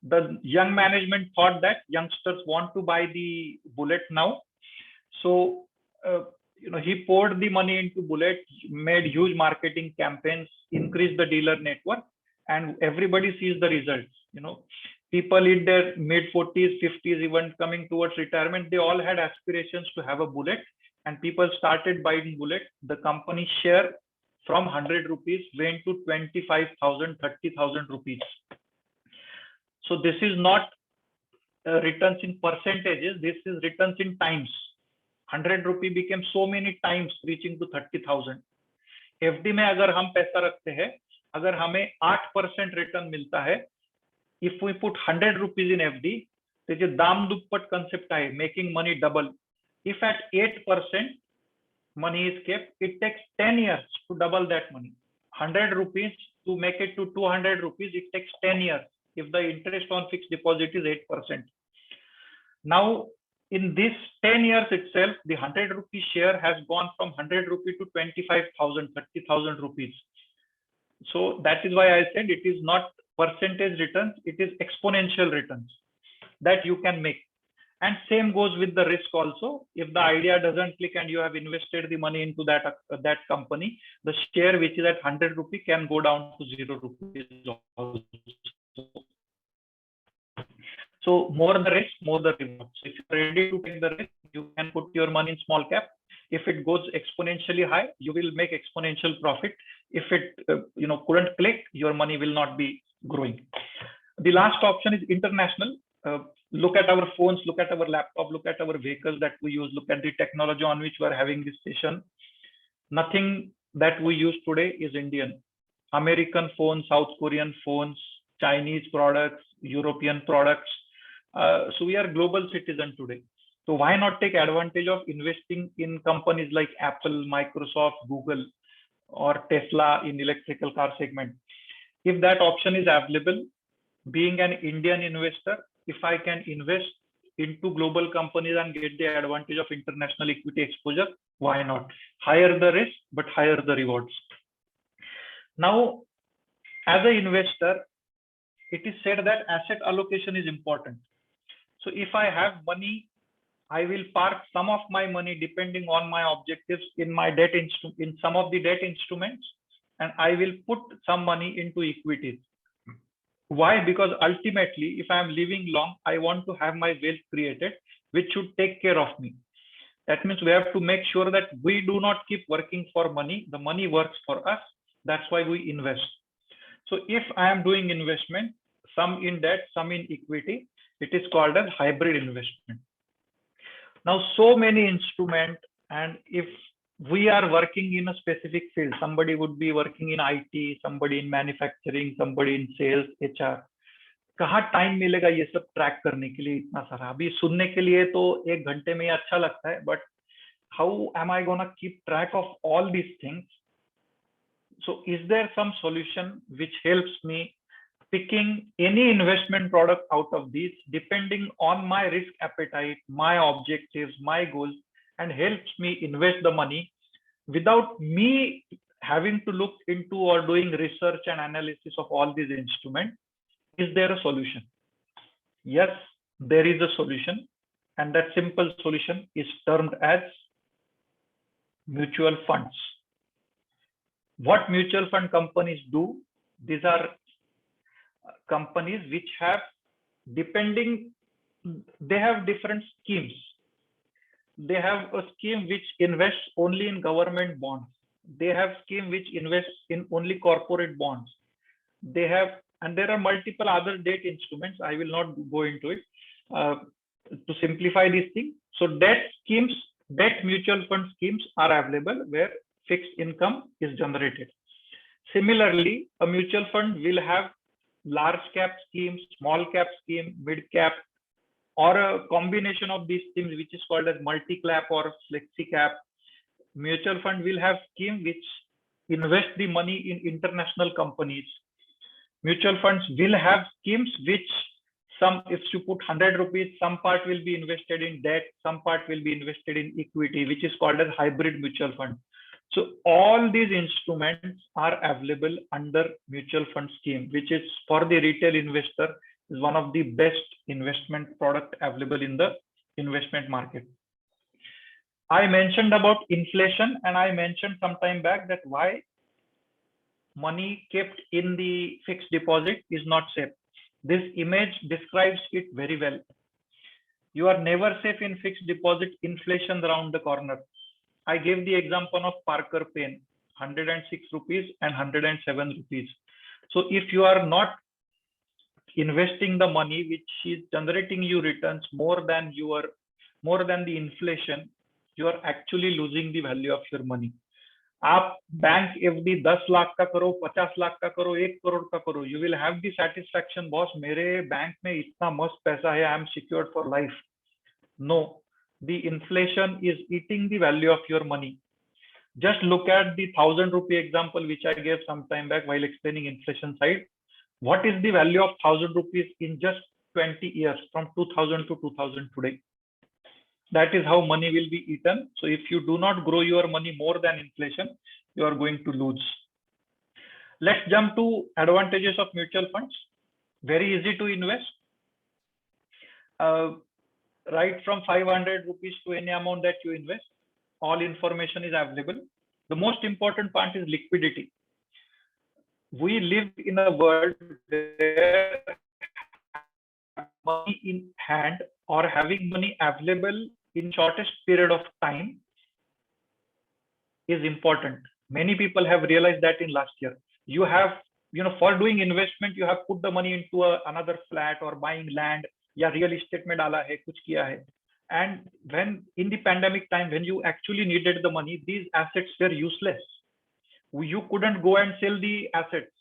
The young management thought that youngsters want to buy the bullet now. So, he poured the money into bullet, made huge marketing campaigns, increased the dealer network, and everybody sees the results. People in their mid-40s, 50s, even coming towards retirement, they all had aspirations to have a bullet, and people started buying bullet. The company share from 100 rupees went to 25,000, 30,000 rupees. So this is not returns in percentages, this is returns in times. 100 rupee became so many times, reaching to 30,000. FD में अगर हम पैसा रखते हैं, अगर हमें 8% return मिलता है, if we put 100 rupees in FD, त्याचे दाम दुप्पट concept आहे, making money double. If at 8% money is kept, it takes 10 years to double that money. 100 rupees to make it to 200 rupees, it takes 10 years. If the interest on fixed deposit is 8%. Now, in this 10 years itself, the 100 rupee share has gone from 100 rupee to 25,000, 30,000 rupees. So that is why I said it is not percentage returns, it is exponential returns that you can make. And same goes with the risk also. If the idea doesn't click and you have invested the money into that company, the share which is at 100 rupee can go down to 0 rupees also. So more the risk, more the reward. So if you're ready to take the risk, you can put your money in small cap. If it goes exponentially high, you will make exponential profit. If it couldn't click, your money will not be growing. The last option is international. Look at our phones, look at our laptop, look at our vehicles that we use, look at the technology on which we are having this session. Nothing that we use today is Indian. American phones, South Korean phones, Chinese products, European products. So we are global citizen today. So why not take advantage of investing in companies like Apple, Microsoft, Google, or Tesla in electrical car segment? If that option is available, being an Indian investor, if I can invest into global companies and get the advantage of international equity exposure, why not? Higher the risk, but higher the rewards. Now, as an investor, it is said that asset allocation is important. So if I have money, I will park some of my money depending on my objectives in my in some of the debt instruments, and I will put some money into equities. Why? Because ultimately, if I am living long, I want to have my wealth created, which should take care of me. That means we have to make sure that we do not keep working for money. The money works for us. That's why we invest. So if I am doing investment, some in debt, some in equity, it is called as hybrid investment. Now, so many instruments, and if we are working in a specific field, somebody would be working in IT, somebody in manufacturing, somebody in sales, HR. कहाँ time मिलेगा ये सब track करने के लिए इतना सारा? अभी सुनने के लिए तो 1 घंटे में अच्छा लगता है, but how am I gonna keep track of all these things? So is there some solution which helps me picking any investment product out of these depending on my risk appetite, my objectives, my goals, and helps me invest the money without me having to look into or doing research and analysis of all these instruments? Is there a solution? Yes, there is a solution, and that simple solution is termed as mutual funds. What mutual fund companies do? These are companies which have, they have different schemes. They have a scheme which invests only in government bonds. They have scheme which invests in only corporate bonds. They have, and there are multiple other debt instruments. I will not go into it to simplify this thing. So debt schemes, debt mutual fund schemes are available where fixed income is generated. Similarly, a mutual fund will have large cap schemes, small cap scheme, mid cap, or a combination of these schemes, which is called as multi-cap or flexi-cap. Mutual fund will have scheme which invest the money in international companies. Mutual funds will have schemes which if you put 100 rupees, some part will be invested in debt, some part will be invested in equity, which is called as hybrid mutual fund. So all these instruments are available under mutual fund scheme, which is for the retail investor is one of the best investment product available in the investment market. I mentioned about inflation, and I mentioned some time back that why money kept in the fixed deposit is not safe. This image describes it very well. You are never safe in fixed deposit. Inflation around the corner. I gave the example of Parker pen, 106 rupees and 107 rupees. So if you are not investing the money which is generating you returns more than the inflation, you are actually losing the value of your money. आप bank FD 10 lakh का करो, 50 लाख का करो, 1 करोड़ का करो, you will have the satisfaction, boss, मेरे bank में इतना मस्त पैसा है, I am secured for life. No, the inflation is eating the value of your money. Just look at the 1,000 rupee example which I gave some time back while explaining inflation side. What is the value of 1,000 rupees in just 20 years from 2000 to 2000 today? That is how money will be eaten. So if you do not grow your money more than inflation, you are going to lose. Let's jump to advantages of mutual funds. Very easy to invest. Right from 500 rupees to any amount that you invest, all information is available. The most important part is liquidity. We live in a world where money in hand or having money available in shortest period of time is important. Many people have realized that in last year. You have, for doing investment, you have put the money into another flat or buying land, या real estate में डाला है, कुछ किया है. And when in the pandemic time, when you actually needed the money, these assets were useless. You couldn't go and sell the assets.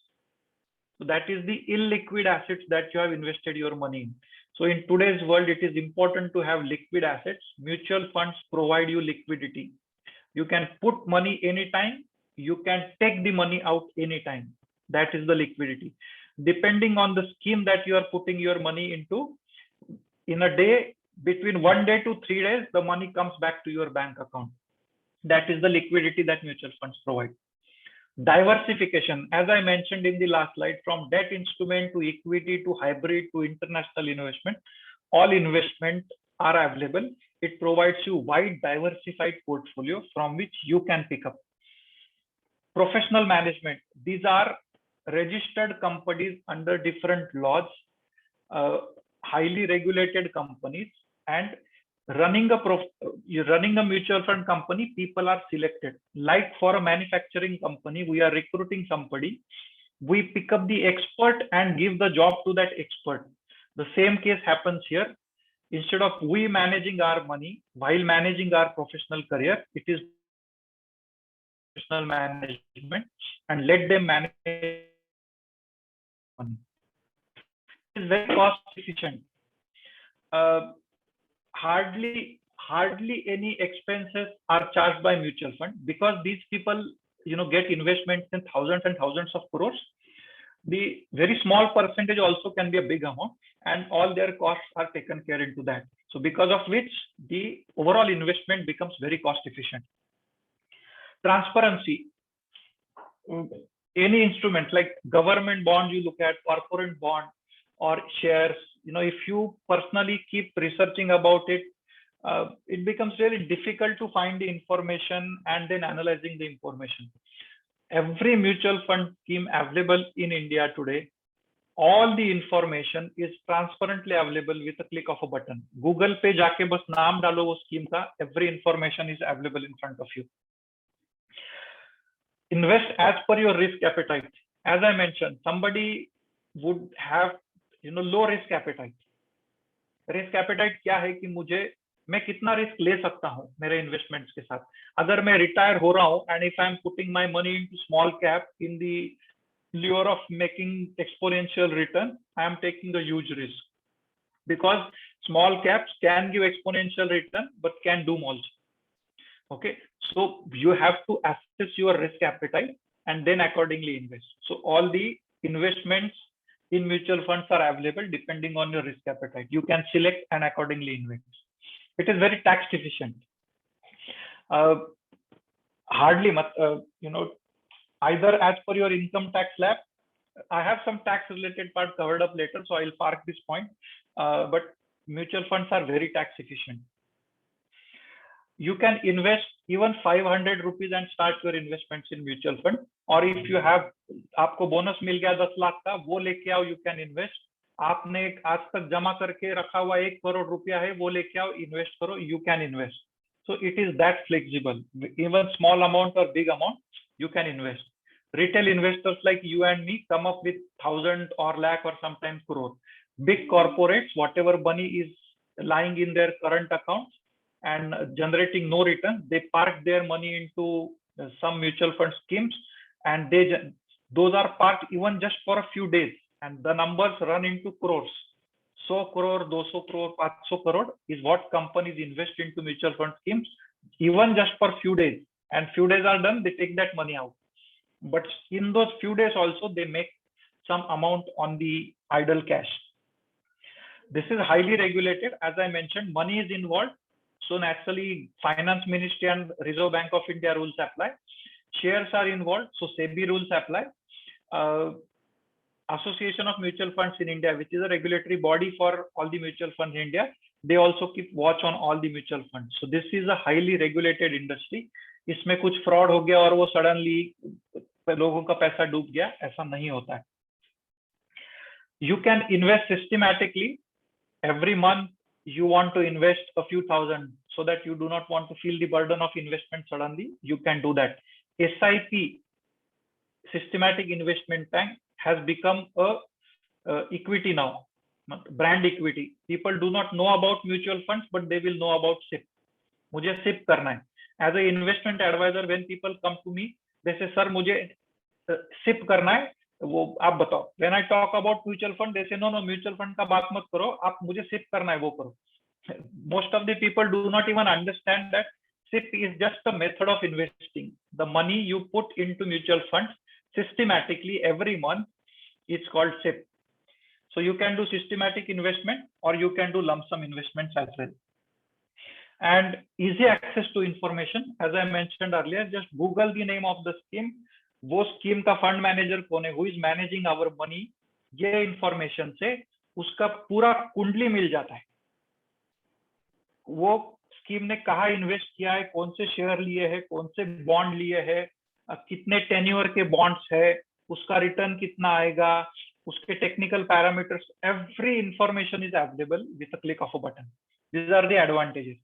So that is the illiquid assets that you have invested your money in. So in today's world, it is important to have liquid assets. Mutual funds provide you liquidity. You can put money anytime. You can take the money out anytime. That is the liquidity. Depending on the scheme that you are putting your money into, in a day, between 1 day to 3 days, the money comes back to your bank account. That is the liquidity that mutual funds provide. Diversification, as I mentioned in the last slide, from debt instrument to equity to hybrid to international investment, all investments are available. It provides you wide diversified portfolio from which you can pick up. Professional management, these are registered companies under different laws, highly regulated companies, and running a mutual fund company, people are selected. Like for a manufacturing company, we are recruiting somebody, we pick up the expert and give the job to that expert. The same case happens here. Instead of we managing our money while managing our professional career, it is professional management, and let them manage money. It is very cost efficient. Hardly any expenses are charged by mutual fund, because these people get investments in thousands and thousands of crores. The very small percentage also can be a big amount, and all their costs are taken care into that. So because of which the overall investment becomes very cost efficient. Transparency. Any instrument like government bond you look at, corporate bond or shares, if you personally keep researching about it, it becomes really difficult to find the information and then analyzing the information. Every mutual fund scheme available in India today, all the information is transparently available with a click of a button. Google पे जाके बस नाम डालो वो scheme का, every information is available in front of you. Invest as per your risk appetite. As I mentioned, somebody would have low risk appetite. Risk appetite क्या है कि मैं कितना रिस्क ले सकता हूं मेरे इन्वेस्टमेंट्स के साथ. अगर मैं रिटायर हो रहा हूं and if I am putting my money into small cap in the lure of making exponential return, I am taking a huge risk, because small caps can give exponential return but can doom also. Okay, so you have to assess your risk appetite and then accordingly invest. So all the investments in mutual funds are available depending on your risk appetite. You can select and accordingly invest. It is very tax efficient. Hardly, either as per your income tax slab. I have some tax related part covered up later, so I'll park this point. But mutual funds are very tax efficient. You can invest even 500 rupees and start your investments in mutual fund. Or if you have, आपको bonus मिल गया 10 लाख का, वो लेके आओ, you can invest. आपने आज तक जमा करके रखा हुआ 1 करोड़ रुपया है, वो लेके आओ, invest करो, you can invest. So it is that flexible. Even small amount or big amount, you can invest. Retail investors like you and me come up with 1,000 or lakh or sometimes crore. Big corporates, whatever money is lying in their current accounts and generating no return, they park their money into some mutual fund schemes, and those are parked even just for a few days, and the numbers run into crores. 100 crore, 200 crore, 500 crore is what companies invest into mutual fund schemes, even just for few days. And few days are done, they take that money out. But in those few days also, they make some amount on the idle cash. This is highly regulated. As I mentioned, money is involved. So naturally, Finance Ministry and Reserve Bank of India rules apply. Shares are involved, so SEBI rules apply. Association of Mutual Funds in India, which is a regulatory body for all the mutual funds in India, they also keep watch on all the mutual funds. So this is a highly regulated industry. इसमें कुछ fraud हो गया और वो suddenly लोगों का पैसा डूब गया, ऐसा नहीं होता है. You can invest systematically. Every month you want to invest a few thousand so that you do not want to feel the burden of investment suddenly. You can do that. SIP, systematic investment plan, has become a equity now, brand equity. People do not know about mutual funds, but they will know about SIP. मुझे SIP करना है. As an investment advisor, when people come to me, they say, "Sir, मुझे SIP करना है, वो आप बताओ." When I talk about mutual fund, they say, "No, no, mutual fund का बात मत करो, आप मुझे SIP करना है, वो करो." Most of the people do not even understand that SIP is just a method of investing. The money you put into mutual funds systematically every month, it's called SIP. So you can do systematic investment or you can do lump sum investments as well. And easy access to information, as I mentioned earlier, just Google the name of the scheme. वो scheme का fund manager कौन है, who is managing our money, ये information से उसका पूरा कुंडली मिल जाता है. वो स्कीम ने कहाँ इन्वेस्ट किया है, कौन से शेयर लिए हैं, कौन से बॉन्ड लिए हैं, कितने टेन्योर के बॉन्ड्स है, उसका रिटर्न कितना आएगा, उसके technical parameters, every information is available with a click of a button. These are the advantages.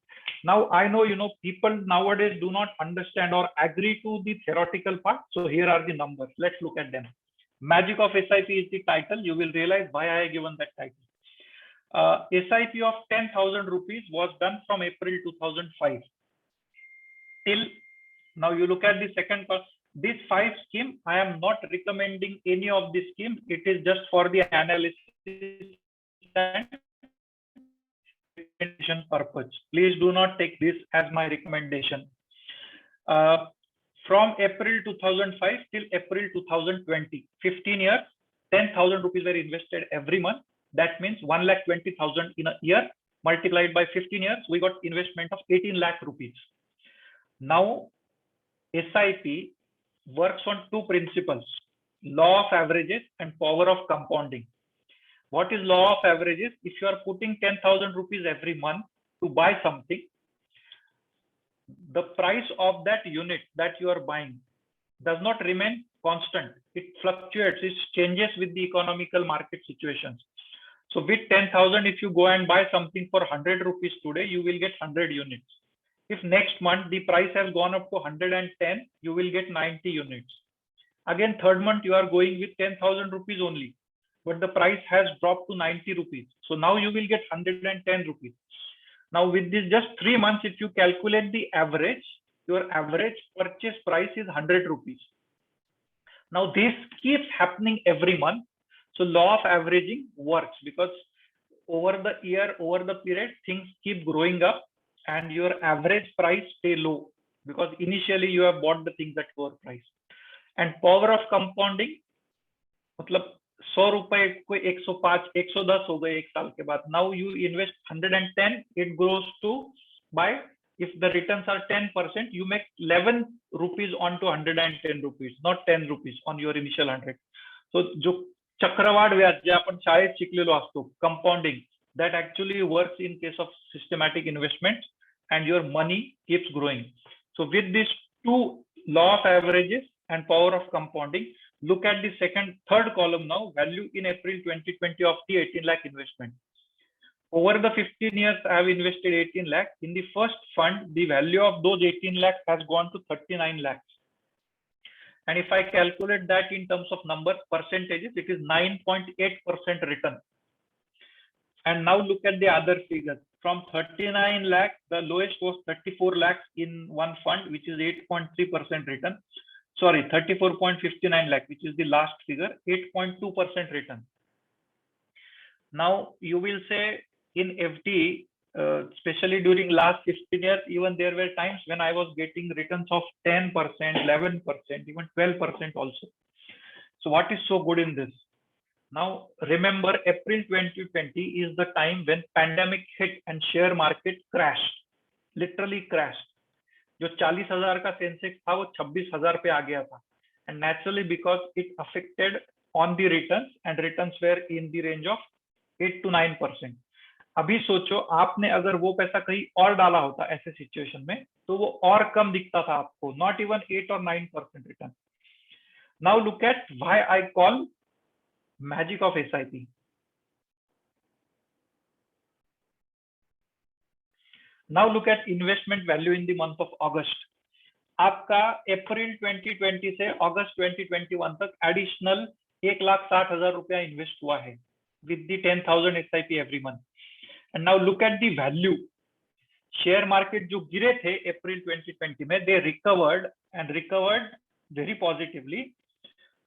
Now I know, people nowadays do not understand or agree to the theoretical part. So here are the numbers. Let's look at them. Magic of SIP is the title. You will realize why I have given that title. SIP of 10,000 rupees was done from April 2005 till now. You look at the second part. This 5 scheme, I am not recommending any of the scheme. It is just for the analysis and purpose. Please do not take this as my recommendation. From April 2005 till April 2020, 15 years, 10,000 rupees were invested every month. That means 1,20,000 in a year multiplied by 15 years, we got investment of 18 lakh rupees. Now, SIP works on 2 principles: law of averages and power of compounding. What is law of averages? If you are putting 10,000 rupees every month to buy something, the price of that unit that you are buying does not remain constant. It fluctuates, it changes with the economical market situations. So with 10,000, if you go and buy something for 100 rupees today, you will get 100 units. If next month the price has gone up to 110, you will get 90 units. Again, third month you are going with 10,000 rupees only, but the price has dropped to 90 rupees. So now you will get 110 rupees. Now with this just 3 months, if you calculate the average, your average purchase price is 100 rupees. Now this keeps happening every month. So law of averaging works because over the year, over the period, things keep growing up and your average price stay low because initially you have bought the things at lower price. And power of compounding, मतलब 100 रुपए को 105, 110 हो गए एक साल के बाद. Now you invest 110, it grows to by, if the returns are 10%, you make 11 rupees onto 110 rupees, not 10 rupees on your initial 100. So जो चक्रवाढ व्याज जे आपण शाळेत शिकलेलो असतो, compounding, that actually works in case of systematic investment and your money keeps growing. So with these 2 law of averages and power of compounding, look at the third column now, value in April 2020 of the 18 lakh investment. Over the 15 years, I have invested 18 lakh. In the first fund, the value of those 18 lakhs has gone to 39 lakhs. And if I calculate that in terms of numbers, percentages, it is 9.8% return. And now look at the other figures. From 39 lakhs, the lowest was 34 lakhs in one fund, which is 8.3% return. Sorry, 34.59 lakh, which is the last figure, 8.2% return. Now you will say in FD, especially during last 15 years, even there were times when I was getting returns of 10%, 11%, even 12% also. So what is so good in this? Now remember, April 2020 is the time when pandemic hit and share market crashed, literally crashed. जो 40,000 का Sensex था वो 26,000 पे आ गया था. and naturally because it affected on the returns and returns were in the range of 8 to 9%. अभी सोचो आपने अगर वो पैसा कहीं और डाला होता ऐसे सिचुएशन में तो वो और कम दिखता था आपको, not even 8 or 9% return. Now look at why I call magic of SIP. Now look at investment value in the month of August. आपका अप्रैल 2020 से अगस्त 2021 तक एडिशनल 1,60,000 रुपया इन्वेस्ट हुआ है with the 10,000 SIP every month. And now look at the value. Share market जो गिरे थे अप्रैल 2020 में, they recovered and recovered very positively.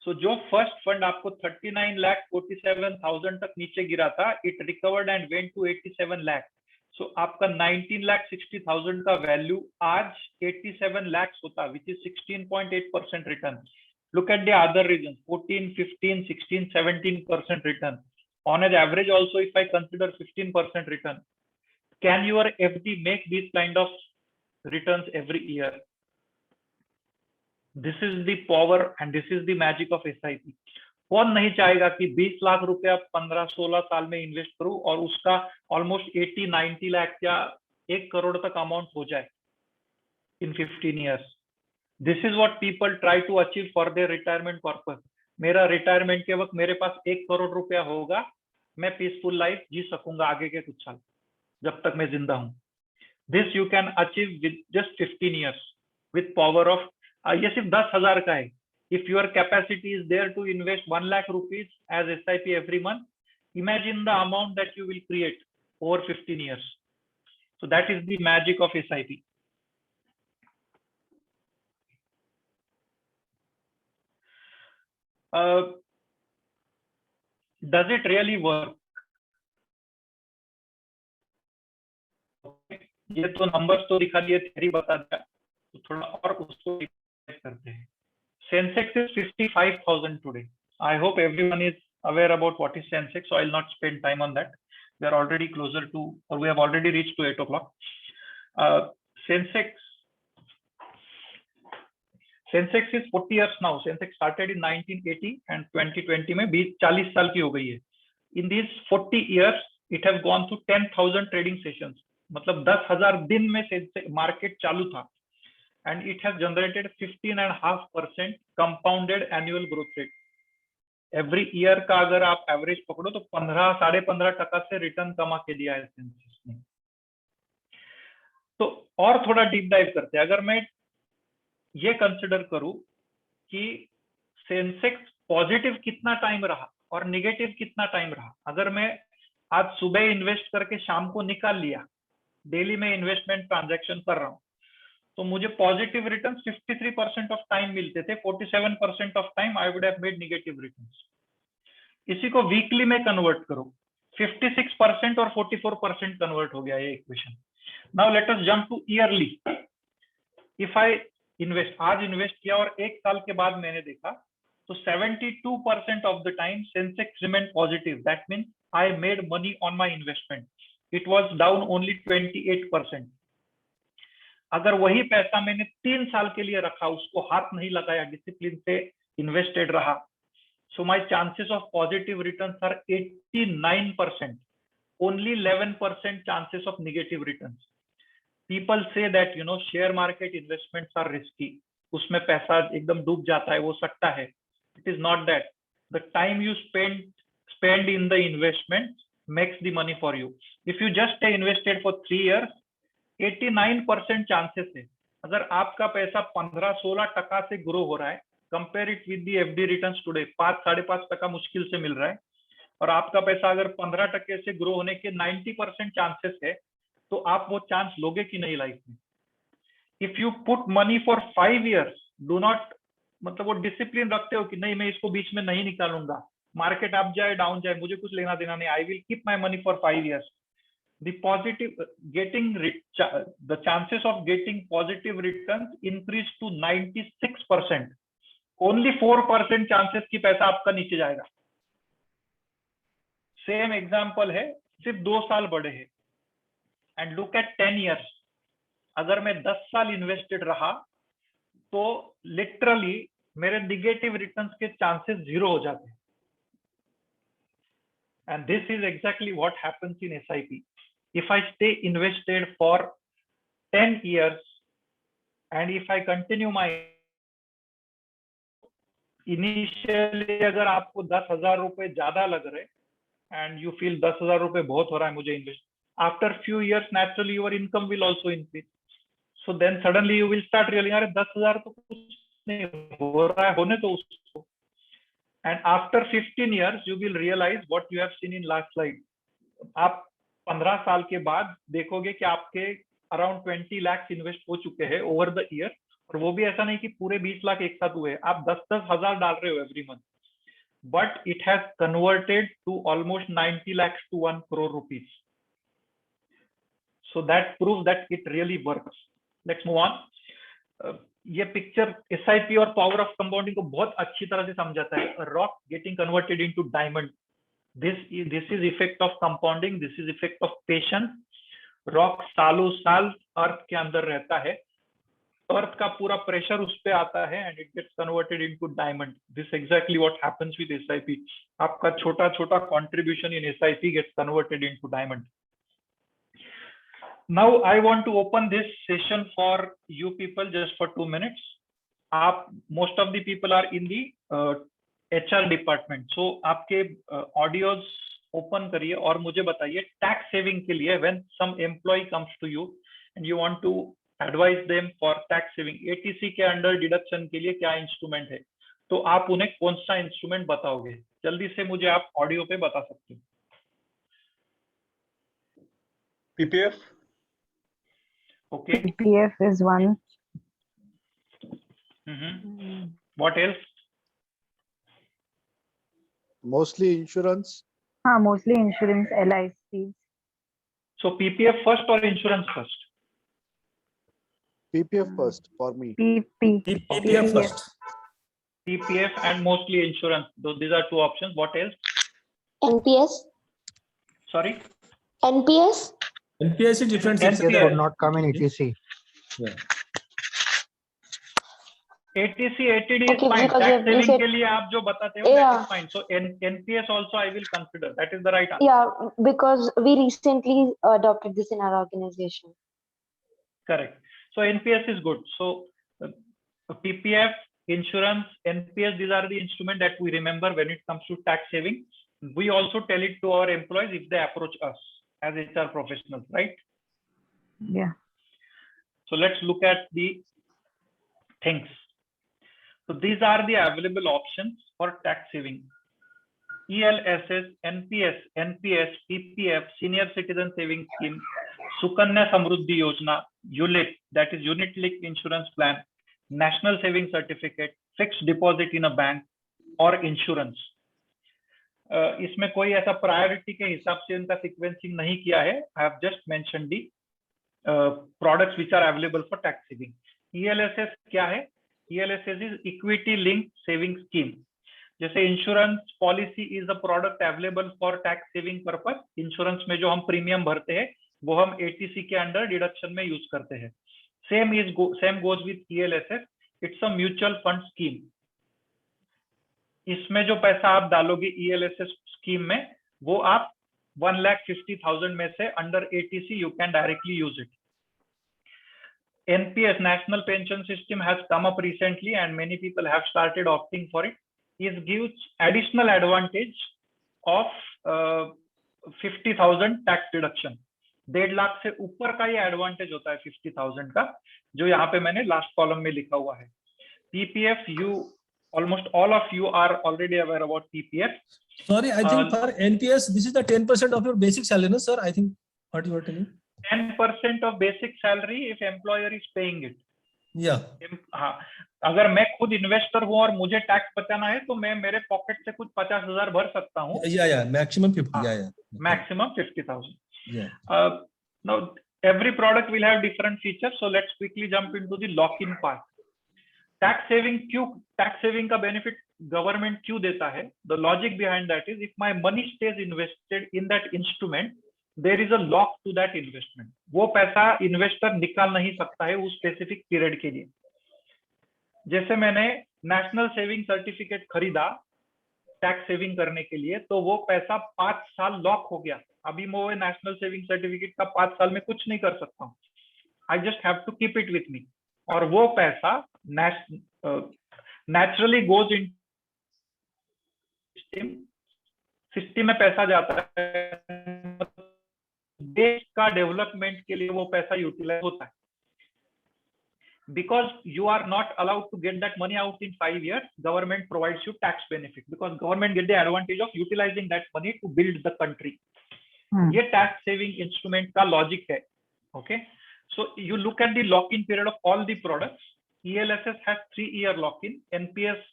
So जो फर्स्ट फंड आपको 39,47,000 तक नीचे गिरा था, it recovered and went to 87 lakh. So आपका 19,60,000 का वैल्यू आज 87 lakhs होता, which is 16.8% return. Look at the other regions, 14, 15, 16, 17% return. On an average also, if I consider 15% return, can your FD make these kind of returns every year? This is the power and this is the magic of SIP. कौन नहीं चाहेगा कि 20 लाख रुपया 15-16 साल में invest करूं और उसका ऑलमोस्ट 80-90 लाख या 1 करोड़ तक अमाउंट हो जाए in 15 years. This is what people try to achieve for their retirement purpose. मेरा रिटायरमेंट के वक्त मेरे पास 1 करोड़ रुपया होगा, मैं पीसफुल लाइफ जी सकूंगा आगे के कुछ साल जब तक मैं जिंदा हूं. This you can achieve with just 15 years with power of ये सिर्फ 10,000 का है. If your capacity is there to invest 1 lakh rupees as SIP every month, imagine the amount that you will create over 15 years. So that is the magic of SIP. Does it really work? ये तो numbers तो दिखा दिए, theory बता दिया, तो थोड़ा और उसको करते हैं. Sensex is 55,000 today. I hope everyone is aware about what is Sensex, so I'll not spend time on that. We are already closer to, or we have already reached to 8 o'clock. Sensex is 40 years now. Sensex started in 1980 and 2020 में 40 साल की हो गई है. In these 40 years, it has gone through 10,000 trading sessions. मतलब 10,000 दिन में market चालू था. And it has generated 15.5% compounded annual growth rate. Every year का अगर आप एवरेज पकड़ो तो 15-15.5% से रिटर्न कमा के दिया है सेंसेक्स ने. तो और थोड़ा डीप डाइव करते हैं. अगर मैं ये कंसिडर करूं कि सेंसेक्स पॉजिटिव कितना टाइम रहा और निगेटिव कितना टाइम रहा, अगर मैं आज सुबह इन्वेस्ट करके शाम को निकाल लिया, डेली में इन्वेस्टमेंट ट्रांजैक्शन कर रहा हूं, तो मुझे पॉजिटिव रिटर्न 53% ऑफ टाइम मिलते थे. 47% of time I would have made negative returns. इसी को वीकली में कन्वर्ट करो, 56% और 44% कन्वर्ट हो गया ये equation. Now let us jump to yearly. If I invest, आज इन्वेस्ट किया और 1 साल के बाद मैंने देखा, तो 72% of the time Sensex remain positive. That means I made money on my investment. It was down only 28%. अगर वही पैसा मैंने 3 साल के लिए रखा, उसको हाथ नहीं लगाया, डिसिप्लिन से इन्वेस्टेड रहा, so my chances of positive returns are 89%. Only 11% chances of negative returns. People say that you know share market investments are risky, उसमें पैसा एकदम डूब जाता है, वो सट्टा है. It is not that. The time you spend in the investment makes the money for you. If you just stay invested for 3 years, 89% chances है. अगर आपका पैसा 15-16% से ग्रो हो रहा है, compare it with the FD returns today, 5-5.5% मुश्किल से मिल रहा है, और आपका पैसा अगर 15% से ग्रो होने के 90% चांसेस है, तो आप वो चांस लोगे कि नहीं लाइफ में. If you put money for 5 years, do not, मतलब वो डिसिप्लिन रखते हो कि नहीं मैं इसको बीच में नहीं निकालूंगा, मार्केट अप जाए डाउन जाए मुझे कुछ लेना देना नहीं, I will keep my money for 5 years. The chances of getting positive returns increase to 96%. Only 4% chances कि पैसा आपका नीचे जाएगा. Same example है, सिर्फ 2 साल बड़े हैं. And look at 10 years. अगर मैं 10 साल इन्वेस्टेड रहा, तो लिटरली मेरे निगेटिव रिटर्न्स के चांसेस 0 हो जाते हैं. And this is exactly what happens in SIP. If I stay invested for 10 years and if I continue my initially अगर आपको 10,000 रुपए ज्यादा लग रहे and you feel 10,000 रुपए बहुत हो रहा है मुझे invest, after few years naturally your income will also increase. So then suddenly you will start realizing अरे 10,000 तो कुछ नहीं हो रहा है, होने तो उसको. And after 15 years, you will realize what you have seen in last slide. आप 15 साल के बाद देखोगे कि आपके अराउंड 20 लाख इन्वेस्ट हो चुके हैं ओवर द ईयर, और वो भी ऐसा नहीं कि पूरे 20 लाख एक साथ हुए, आप 10-10 हजार डाल रहे हो every month, but it has converted to almost 90 lakhs to 1 crore rupees. So that proves that it really works. Let's move on. ये पिक्चर SIP और पावर ऑफ कंपाउंडिंग को बहुत अच्छी तरह से समझाता है. Rock getting converted into diamond. This is effect of compounding, this is effect of patience. Rock सालों साल अर्थ के अंदर रहता है, अर्थ का पूरा प्रेशर उस पे आता है and it gets converted into diamond. This exactly what happens with SIP. आपका छोटा छोटा contribution in SIP gets converted into diamond. Now I want to open this session for you people just for 2 minutes. Most of the people are in the HR department. So आपके audios open करिए और मुझे बताइए tax saving के लिए when some employee comes to you and you want to advise them for tax saving, ATC के under deduction के लिए क्या instrument है, तो आप उन्हें कौन सा instrument बताओगे? जल्दी से मुझे आप audio पे बता सकते हो. PPF. Okay. PPF is one. What else? Mostly insurance. Mostly insurance, LIC. So PPF first or insurance first? PPF first for me. PPF first. PPF and mostly insurance. These are two options. What else? NPS. Sorry? NPS. NPS is different. NPS. section. would not come in ETC. Yeah. ATC, ATD is Okay, fine. because Tax you saving said- के लिए आप जो बताते हो, that is fine. So NPS also I will consider. That is the right answer. Yeah, because we recently adopted this in our organization. Correct. So NPS is good. So PPF, insurance, NPS, these are the instruments that we remember when it comes to tax saving. We also tell it to our employees if they approach us as HR professionals, right? Yeah. So let's look at the things. So these are the available options for tax saving. ELSS, NPS, PPF, Senior Citizen Savings Scheme, Sukanya Samruddhi Yojana, ULIP, that is Unit Linked Insurance Plan, National Savings Certificate, Fixed Deposit in a Bank, और Insurance. इसमें कोई ऐसा priority के हिसाब से उनका sequencing नहीं किया है. I have just mention the products which are available for tax saving. ELSS क्या है? ELSS is equity linked saving scheme. जैसे insurance policy is a product available for tax saving purpose. Insurance में जो हम premium भरते हैं वो हम ATC के अंडर डिडक्शन में यूज करते हैं. Same goes with ELSS. It's a mutual fund scheme. इसमें जो पैसा आप डालोगे ELSS स्कीम में, वो आप 1,50,000 में से under ATC you can directly use it. NPS, National Pension System, has come up recently and many people have started opting for it. It gives additional advantage of 50,000 tax deduction. 1.5 lakh से ऊपर का ये advantage होता है 50,000 का, जो यहाँ पे मैंने लास्ट कॉलम में लिखा हुआ है. PPF, almost all of you are already aware about PPF. Sorry, I think for NPS, this is the 10% of your basic salary, no, sir? I think what you were telling. 10% of basic salary if employer is paying it. Yeah. हाँ, अगर मैं खुद investor हूँ और मुझे tax बचाना है तो मैं मेरे पॉकेट से कुछ 50,000 भर सकता हूँ. Yeah. Maximum 50. Yeah. Maximum 50,000. Yeah. Now every product will have different features, so let's quickly jump into the lock-in part. Tax saving का बेनिफिट गवर्नमेंट क्यों देता है? The logic behind that is if my money stays invested in that instrument, there is a lock to that investment. वो पैसा investor निकाल नहीं सकता है उस स्पेसिफिक पीरियड के लिए. जैसे मैंने नेशनल सेविंग सर्टिफिकेट खरीदा टैक्स सेविंग करने के लिए, तो वो पैसा 5 साल लॉक हो गया। अभी मैं वो नेशनल सेविंग सर्टिफिकेट का 5 साल में कुछ नहीं कर सकता हूँ। I just have to keep it with me, और वो पैसा नेचुरली गोज इन सिस्टम में पैसा जाता है, देश का डेवलपमेंट के लिए वो पैसा यूटिलाइज होता है। Because you are not allowed to get that money out in 5 years, government provides you tax benefit, because government get the advantage of utilizing that money to build the country. ये tax saving instrument का logic है. Okay, so you look at the lock-in period of all the products. ELSS has 3-year lock-in. NPS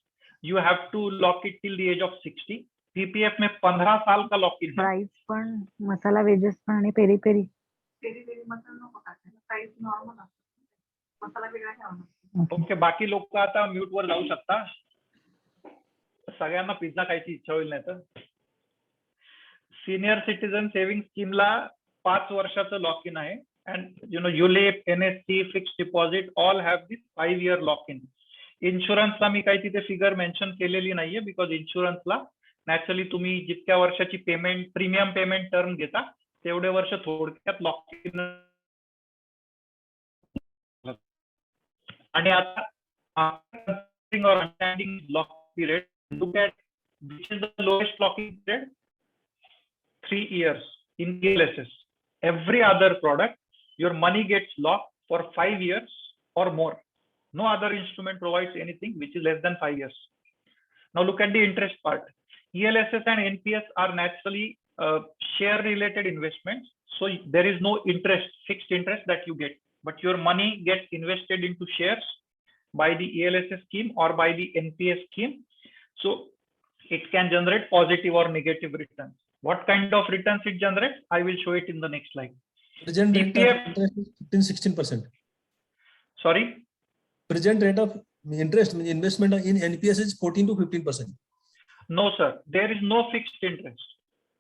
you have to lock it till the age of 60. PPF में 15 साल का lock-in है. Price पण मसाला wages पण आणि peri peri मसाला नको टाकायला, price normal असतो, मसाला वेगळा ठेवणार. ओके, बाकी लोक आता म्यूट वर जाऊ शकता. सगळ्यांना पिझ्झा खायची इच्छा होईल नाही तर. सिनियर सिटीजन सेव्हिंग स्कीमला 5 वर्षाचं लॉक इन आहे. And ULIP, NSC, fixed deposit all have this 5-year lock in. इन्शुरन्सला मी काही तिथे फिगर मेन्शन केलेली नाहीये, बिकॉज इन्शुरन्सला नॅचरली तुम्ही जितक्या वर्षाची पेमेंट प्रीमियम पेमेंट टर्म घेता तेवढे वर्ष थोडक्यात लॉक इन. आणि आता understanding lock period, look at which is the lowest locking period, 3 years in ELSS. Every other product, your money gets locked for 5 years or more. No other instrument provides anything which is less than 5 years. Now look at the interest part. ELSS and NPS are naturally share related investments, so there is no interest, fixed interest that you get, but your money gets invested into shares by the ELSS scheme or by the NPS scheme, so it can generate positive or negative returns. What kind of returns it generates, I will show it in the next slide. Present rate PPF of interest is 15-16%. Sorry, Present rate of interest investment in NPS is 14 to 15%. no sir, there is no fixed interest.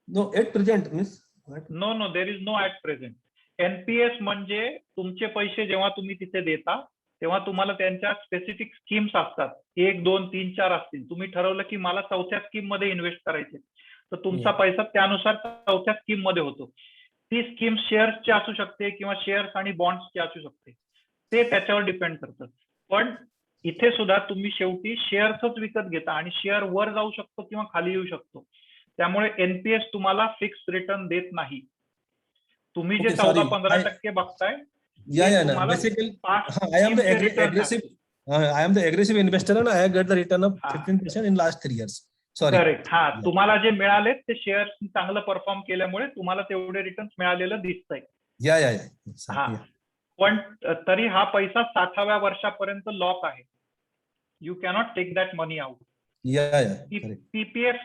No, at present means what? No, there is no at present. NPS म्हणजे तुमचे पैसे जेव्हा तुम्ही तिथे देता तेव्हा तुम्हाला त्यांच्या स्पेसिफिक स्कीम्स असतात, 1, 2, 3, 4 असतील. तुम्ही ठरवलं की मला 4थ्या स्कीम मध्ये इन्व्हेस्ट करायचे, तर तुमचा पैसा त्यानुसार 4थ्या स्कीम मध्ये होतो. ती स्कीम शेअर्सची असू शकते किंवा शेअर्स आणि बॉन्ड्सची असू शकते, ते त्याच्यावर डिपेंड करतं. पण इथे सुद्धा तुम्ही शेवटी शेअर्सच विकत घेता आणि शेअर वर जाऊ शकतो किंवा खाली येऊ शकतो. त्यामुळे NPS तुम्हाला फिक्स रिटर्न देत नाही. तुम्ही जे Okay, sorry. 14-15% बघताय, Yeah, no. तुम्हाला Basically, past I am the scheme चे return aggressive. I am the aggressive investor and I have got the return of 15% in last 3 years. Sorry. Correct. हा, तुम्हाला जे मिळाले ते शेअर चांगलं परफॉर्म केल्यामुळे तुम्हाला तेवढे रिटर्न मिळालेलं दिसतंय. Yeah. हा, पण तरी हा पैसा 60व्या वर्षापर्यंत लॉक आहे. You cannot take that money out. Yeah. Correct. PPF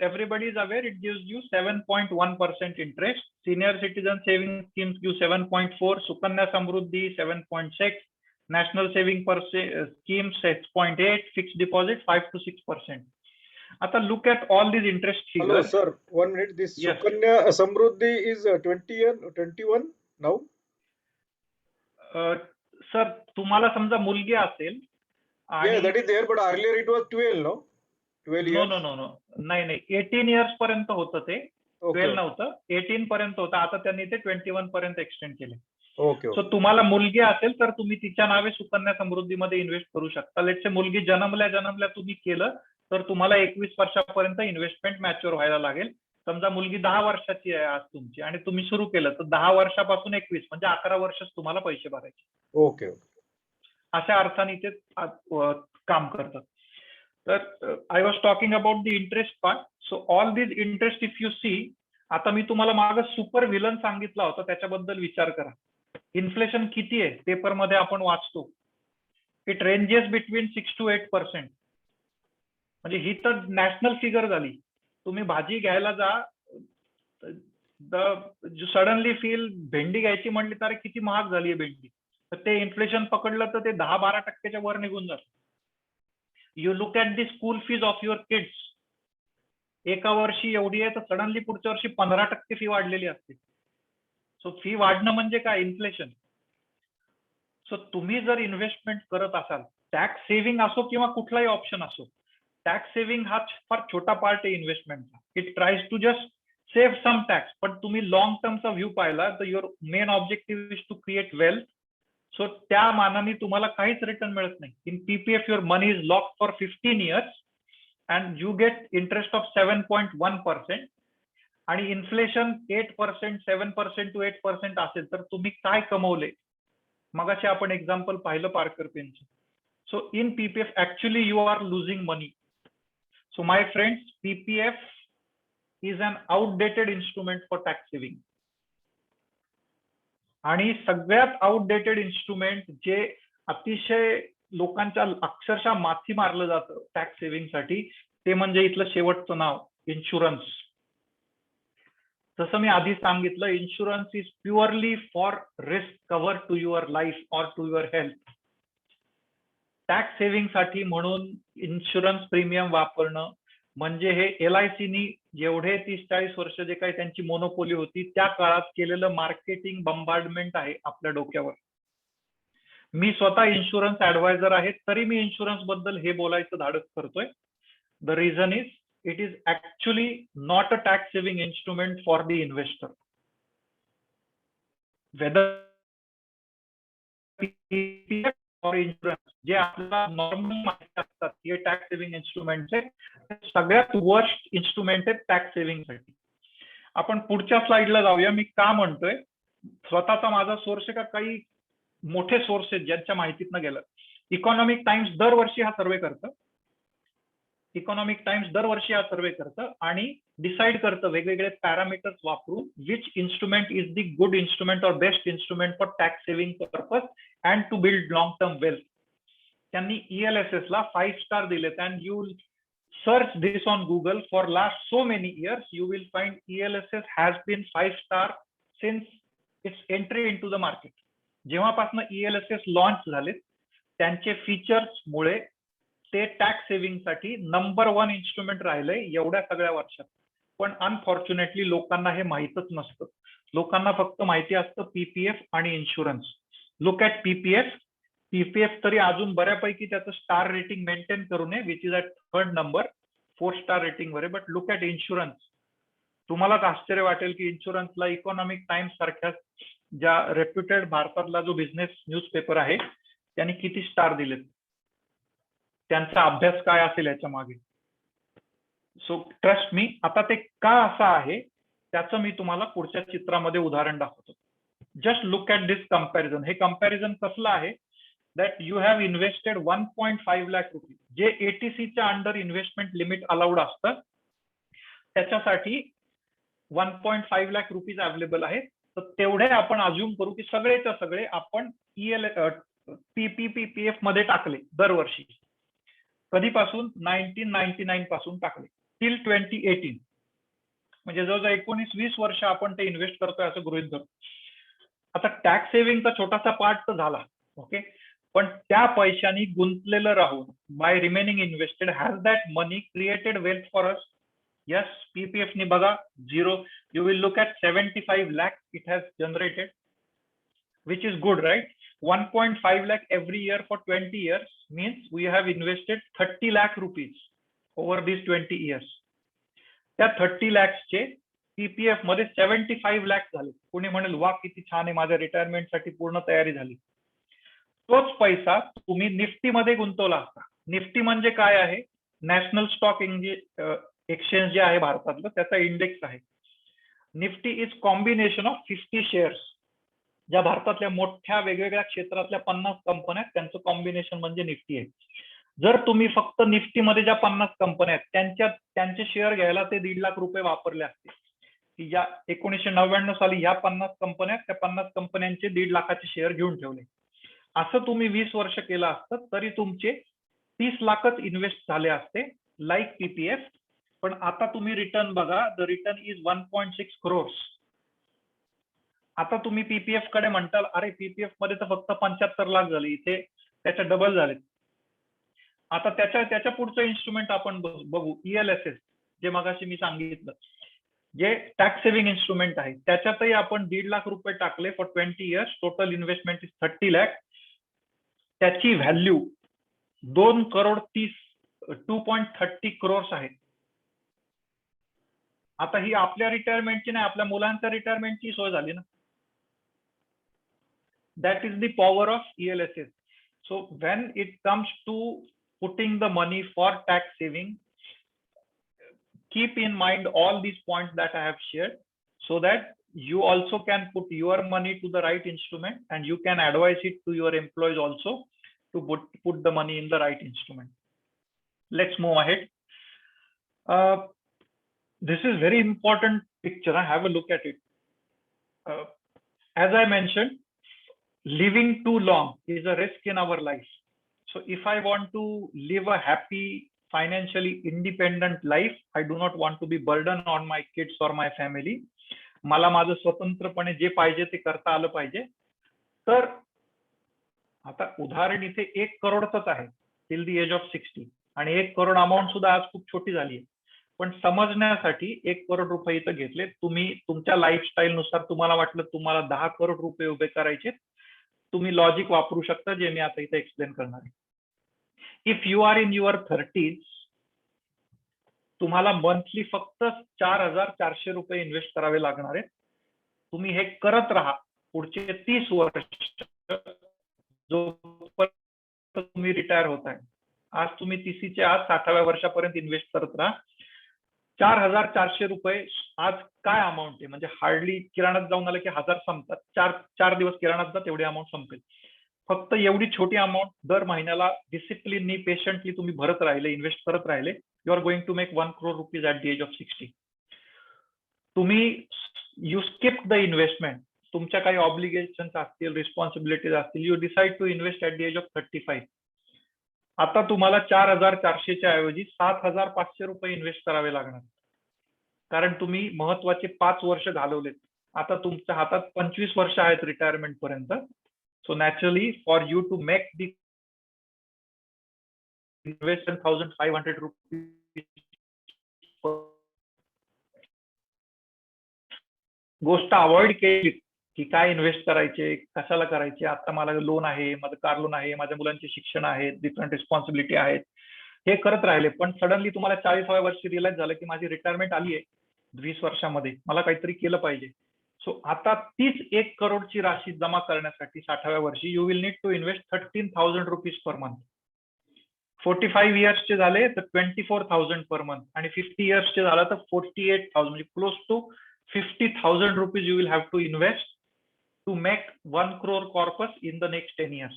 everybody is aware, it gives you 7.1% interest. Senior citizen saving schemes give 7.4, Sukanya Samruddhi 7.6, national saving scheme 6.8, fixed deposit 5 to 6%. आता look at all these interest figures. Hello, sir. 1 minute. This Yes. Sukanya Samruddhi is 21 now. Sir तुम्हाला समजा मुलगी असेल Yeah, that is there, but earlier it was 12, no? 12 years. No नाही 18 years पर्यंत होतं ते. 12 Okay. नव्हतं, 18 पर्यंत होतं. आता त्यांनी ते 21 पर्यंत एक्सटेंड केले. Okay. सो तुम्हाला मुलगी असेल तर तुम्ही तिच्या नावे सुकन्या समृद्धीमध्ये इन्व्हेस्ट करू शकता. लेट्स से मुलगी जन्मल्या तुम्ही केलं तर तुम्हाला 21 वर्षापर्यंत इन्व्हेस्टमेंट मॅच्युअर व्हायला लागेल. समजा मुलगी 10 वर्षाची आहे आज तुमची आणि तुम्ही सुरू केलं तर 10 वर्षापासून 21 म्हणजे 11 वर्षच तुम्हाला पैसे भरायचे. Okay. अशा अर्थाने ते काम करतात. तर I was talking about the interest part. So all this interest if you see, आता मी तुम्हाला मागं सुपर व्हिलन सांगितला होता, त्याच्याबद्दल विचार करा. इन्फ्लेशन किती आहे पेपरमध्ये आपण वाचतो, इट रेंजेस बिटवीन 6 to 8%. म्हणजे ही तर नॅशनल फिगर झाली. तुम्ही भाजी घ्यायला जा, सडनली फील भेंडी घ्यायची म्हणली तर किती महाग झाली आहे भेंडी, तर ते इन्फ्लेशन पकडलं तर ते 10-12% वर निघून जातं. You look at the school fees of your kids, एका वर्षी एवढी आहे तर सडनली पुढच्या वर्षी 15% फी वाढलेली असते. सो फी वाढणं म्हणजे काय, इन्फ्लेशन. सो तुम्ही जर इन्व्हेस्टमेंट करत असाल, टॅक्स सेव्हिंग असो किंवा कुठलाही ऑप्शन असो, टॅक्स सेव्हिंग हा फार छोटा पार्ट आहे इन्व्हेस्टमेंटचा. It tries to just save some tax, पण तुम्ही लॉंग टर्मचा व्ह्यू पाहिला तर your main objective is to create wealth. So त्या मानाने तुम्हाला काहीच रिटर्न मिळत नाही. In PPF your money is lock for 15 years and you get interest of 7.1%. आणि इन्फ्लेशन 8%, 7% to 8% असेल तर तुम्ही काय कमवले? मगाशी आपण एक्झाम्पल पाहिलं पार्कर पेनचं. So in PPF actually you are losing money. So my friends, PPF is an outdated instrument for tax saving. आणि सगळ्यात आउटडेटेड इन्स्ट्रुमेंट जे अतिशय लोकांच्या अक्षरशः माथी मारलं जातं टॅक्स सेव्हिंग साठी, ते म्हणजे इथलं शेवटचं नाव इन्शुरन्स. जसं मी आधी सांगितलं, insurance is purely for risk cover to your life or to your health. Tax saving साठी म्हणून इन्शुरन्स प्रीमियम वापरणं म्हणजे हे LICनी जेवढे 30-40 वर्ष जे काही त्यांची मोनोपोली होती त्या काळात केलेलं मार्केटिंग बंबार्डमेंट आहे आपल्या डोक्यावर. मी स्वतः इन्शुरन्स ऍडवायझर आहे, तरी मी इन्शुरन्स बद्दल हे बोलायचं धाडस करतोय. The reason is it is actually not a tax saving instrument for the investor. Whether PPF or insurance, जे आपल्याला नॉर्मल माहिती असतात हे टॅक्स सेव्हिंग इन्स्ट्रुमेंट सगळ्यात वर्स्ट इन्स्ट्रुमेंट आहे टॅक्स सेव्हिंग साठी. आपण पुढच्या स्लाइडला जाऊया. मी का म्हणतोय, स्वतःचा माझा सोर्स आहे का काही मोठे सोर्स आहेत ज्यांच्या माहितीतनं गेलं. इकॉनॉमिक टाइम्स दरवर्षी हा सर्वे करतं. इकॉनॉमिक टाइम्स दरवर्षी हा सर्वे करतं आणि डिसाइड करतं वेगवेगळे पॅरामीटर्स वापरून which instrument is the good instrument और best instrument for tax saving purpose and to build long term wealth. त्यांनी ELSS ला 5 स्टार दिलेत. And you search this on Google for last so many years, you will find ELSS has been 5 star since its entry into the market. जेव्हापासून ELSS launch झालेत त्यांचे features मुळे ते tax saving साठी number 1 instrument राहिलंय एवढ्या सगळ्या वर्षात. पण अनफॉर्च्युनेटली लोकांना हे माहीतच नसतं. लोकांना फक्त माहिती असतं पीपीएफ आणि insurance. Look at PPF. PPF तरी अजून बऱ्यापैकी त्याचं स्टार रेटिंग मेंटेन करू नये, which is at 3rd number, 4 star rating were. But look at insurance. तुम्हालाच आश्चर्य वाटेल की इन्शुरन्सला इकॉनॉमिक टाइम्स सारख्या ज्या रेप्युटेड भारतातला जो बिझनेस न्यूजपेपर आहे त्यांनी किती स्टार दिलेत, त्यांचा अभ्यास काय असेल याच्या मागे. So trust me. आता ते का असं आहे त्याचं मी तुम्हाला पुढच्या चित्रामध्ये उदाहरण दाखवतो. Just look at this comparison. हे कम्पॅरिझन कसलं आहे, that you have invested 1.5 lakh rupees, जे ATCच्या अंडर इन्व्हेस्टमेंट लिमिट अलाउड असतं त्याच्यासाठी 1.5 लाख रुपीज अवेलेबल आहेत. तर तेवढे आपण अज्युम करू की सगळेच्या सगळे आपण PPF मध्ये टाकले दरवर्षी. कधीपासून? 1999 पासून टाकले टिल 2018. म्हणजे जवळजवळ 19-20 वर्ष आपण ते इन्व्हेस्ट करतोय असं गृहीत धरू. आता टॅक्स सेव्हिंगचा छोटासा पार्ट तर झाला, ओके. पण त्या पैशानी गुंतलेलं राहून by remaining invested has that money created wealth for us? Yes. PPF नी बघा 0. You will look at 75 lakh it has generated, which is good, right? 1.5 lakh every year for 20 years means we have invested 30 lakh rupees over these 20 years. त्या 30 lakhs चे PPF मध्ये 75 लाख झाले. कोणी म्हणेल वा किती छान आहे, माझ्या रिटायरमेंट साठी पूर्ण तयारी झाली. तोच पैसा तुम्ही निफ्टी मध्ये गुंतवला असता. निफ्टी म्हणजे काय आहे? नॅशनल स्टॉक एक्सचेंज जे आहे भारतातलं त्याचा इंडेक्स आहे. Nifty is combination of 50 shares. ज्या भारतातल्या मोठ्या वेगवेगळ्या क्षेत्रातल्या 50 कंपन्या त्यांचं कॉम्बिनेशन म्हणजे निफ्टी आहे. जर तुम्ही फक्त निफ्टीमध्ये ज्या 50 कंपन्या आहेत त्यांचे शेअर घ्यायला ते 1.5 लाख रुपये वापरले असते, की या 1999 साली ह्या 50 कंपन्या त्या 50 कंपन्यांचे 1.5 लाखाचे शेअर घेऊन ठेवले. असं तुम्ही 20 वर्ष केलं असतं तरी तुमचे 30 लाखच इन्व्हेस्ट झाले असते लाईक PPF. पण आता तुम्ही रिटर्न बघा, द रिटर्न इज 1.6 crores. आता तुम्ही PPF कडे म्हणताल अरे PPF मध्ये तर फक्त 75 लाख झाले, इथे त्याच्या डबल झाले. आता त्याच्या पुढचं इन्स्ट्रुमेंट आपण बघू, ELSS, जे मगाशी मी सांगितलं, जे टॅक्स सेव्हिंग इन्स्ट्रुमेंट आहे. त्याच्यातही आपण 1.5 लाख रुपये टाकले for 20 years. Total investment is 30 lakh. त्याची व्हॅल्यू 2.30 crores आहे. आता ही आपल्या रिटायरमेंटची नाही, आपल्या मुलांच्या रिटायरमेंटची सोय झाली ना. That is the power of ELSS. So when it comes to putting the money for tax saving, keep in mind all these points that I have shared, so that you also can put your money to the right instrument, and you can advise it to your employees also to put the money in the right instrument. Let's move ahead. This is very important picture. I have a look at it. As I mentioned, living too long is a risk in our life. So if I want to live a happy, financially independent life, I do not want to be burdened on my kids or my family. मला माझं स्वतंत्रपणे जे पाहिजे ते करता आलं पाहिजे. तर आता उदाहरण इथे 1 करोडच आहे टिल दी एज ऑफ 60, आणि 1 करोड अमाऊंट सुद्धा आज खूप छोटी झाली आहे. पण समजण्यासाठी 1 करोड रुपये इथं घेतले. तुम्ही तुमच्या लाईफस्टाईल नुसार तुम्हाला वाटलं तुम्हाला 10 करोड रुपये उभे करायचे, तुम्ही लॉजिक वापरू शकता, जे मी आता इथे एक्सप्लेन करणार आहे. If you are in your 30s, तुम्हाला मंथली फक्त 4,400 रुपये इन्व्हेस्ट करावे लागणार आहेत. तुम्ही हे करत राहा पुढचे 30 वर्ष, जोपर्यंत तुम्ही रिटायर होत आहे. आज तुम्ही 30च्या आज 60व्या वर्षापर्यंत इन्व्हेस्ट करत राहा. 4,400 रुपये आज काय अमाऊंट आहे, म्हणजे हार्डली किराणात जाऊन आलं की 1000 संपतात. 4 दिवस किराणात जा, तेवढी अमाऊंट संपेल. फक्त एवढी छोटी अमाऊंट दर महिन्याला डिसिप्लिननी, पेशंटली तुम्ही भरत राहिले, इन्व्हेस्ट करत राहिले, you are going to make 1 crore rupees at the age of 60. तुम्ही यू स्किप द इन्व्हेस्टमेंट. तुमच्या काही ऑब्लिगेशन्स असतील, रिस्पॉन्सिबिलिटीज असतील, you decide to invest at the age of 35. आता तुम्हाला 4,400च्या ऐवजी 7,500 रुपये इन्व्हेस्ट करावे लागणार, कारण तुम्ही महत्वाचे 5 वर्ष घालवलेत. आता तुमच्या हातात 25 वर्ष आहेत रिटायरमेंट पर्यंत. So naturally for you to make the invest 1,500 rupees गोष्ट अवॉइड केली की काय इन्व्हेस्ट करायचे, कशाला करायचे. आता मला लोन आहे, माझं कार लोन आहे, माझ्या मुलांचे शिक्षण आहेत, डिफरंट रिस्पॉन्सिबिलिटी आहेत, हे करत राहिले. पण सडनली तुम्हाला 40व्या वर्षी रिअलाइज झालं की माझी रिटायरमेंट आली आहे 20 वर्षामध्ये, मला काहीतरी केलं पाहिजे. सो आता तीच 1 करोडची राशी जमा करण्यासाठी 60व्या वर्षी you will need to invest 13,000 rupees per month. 45 इयर्सचे झाले तर 24,000 पर मंथ, आणि 50 इयर्सचे झालं तर 48,000, म्हणजे close to 50,000 rupees you will have to invest to make 1 crore corpus in the next 10 years.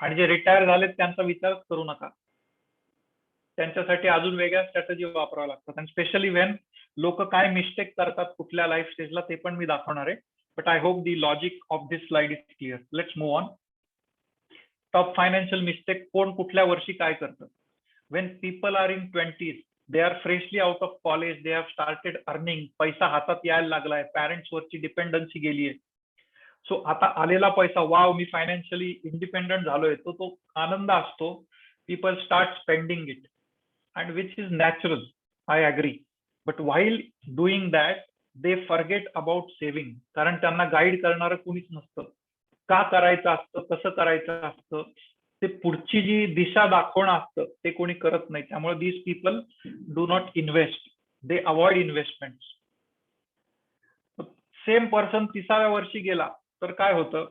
आणि जे रिटायर झालेत त्यांचा विचारच करू नका, त्यांच्यासाठी अजून वेगळ्या स्ट्रॅटेजी वापराव्या लागतात. आणि स्पेशली वेन लोक काय मिस्टेक करतात कुठल्या लाईफ स्टेजला, ते पण मी दाखवणार आहे. But I hope the logic of this slide is clear. Let's move on. Top financial mistake कोण कुठल्या वर्षी काय करतं. When people are in 20s, they are freshly out of college, they have started earning, पैसा हातात यायला लागलाय, parents वरची डिपेंडन्सी गेलीये. सो आता आलेला पैसा, वाव मी फायनान्शियली इंडिपेंडंट झालोय, तो आनंद असतो. People start spending it, and which is natural, I agree. But while doing that, they forget about saving, कारण त्यांना गाईड करणारं कुणीच नसतं. का करायचं असतं, कसं करायचं असतं, ते पुढची जी दिशा दाखवणं असतं ते कोणी करत नाही. त्यामुळे these people do not invest, they avoid investments. Same person 30व्या वर्षी गेला तर काय होतं,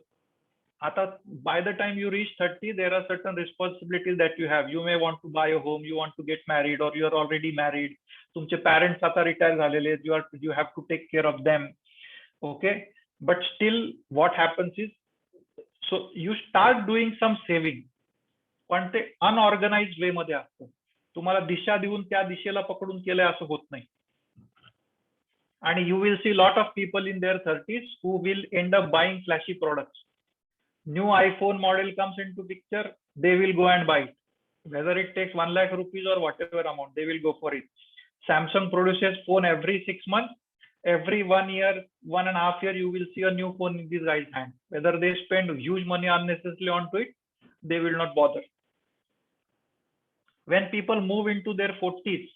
आता by the time you reach 30, there are certain responsibilities that you have. You may want to buy a home, you want to get married, or you are already married. तुमचे parents आता retire झालेले, you have to take care of them. Okay, but still what happens is, so you start doing some saving, पण ते unorganised वे मध्ये असतं. तुम्हाला दिशा देऊन त्या दिशेला पकडून केलंय असं होत नाही. आणि you will see lot of people in their 30s who will end up buying flashy products. New iPhone model comes into picture, they will go and buy it. Whether it takes 1 lakh rupees or whatever amount, they will go for it. Samsung produces phone every 6 months. Every 1 year, 1.5 year, you will see a new phone in these guys' hand. Whether they spend huge money unnecessarily onto it, they will not bother. When people move into their 40s,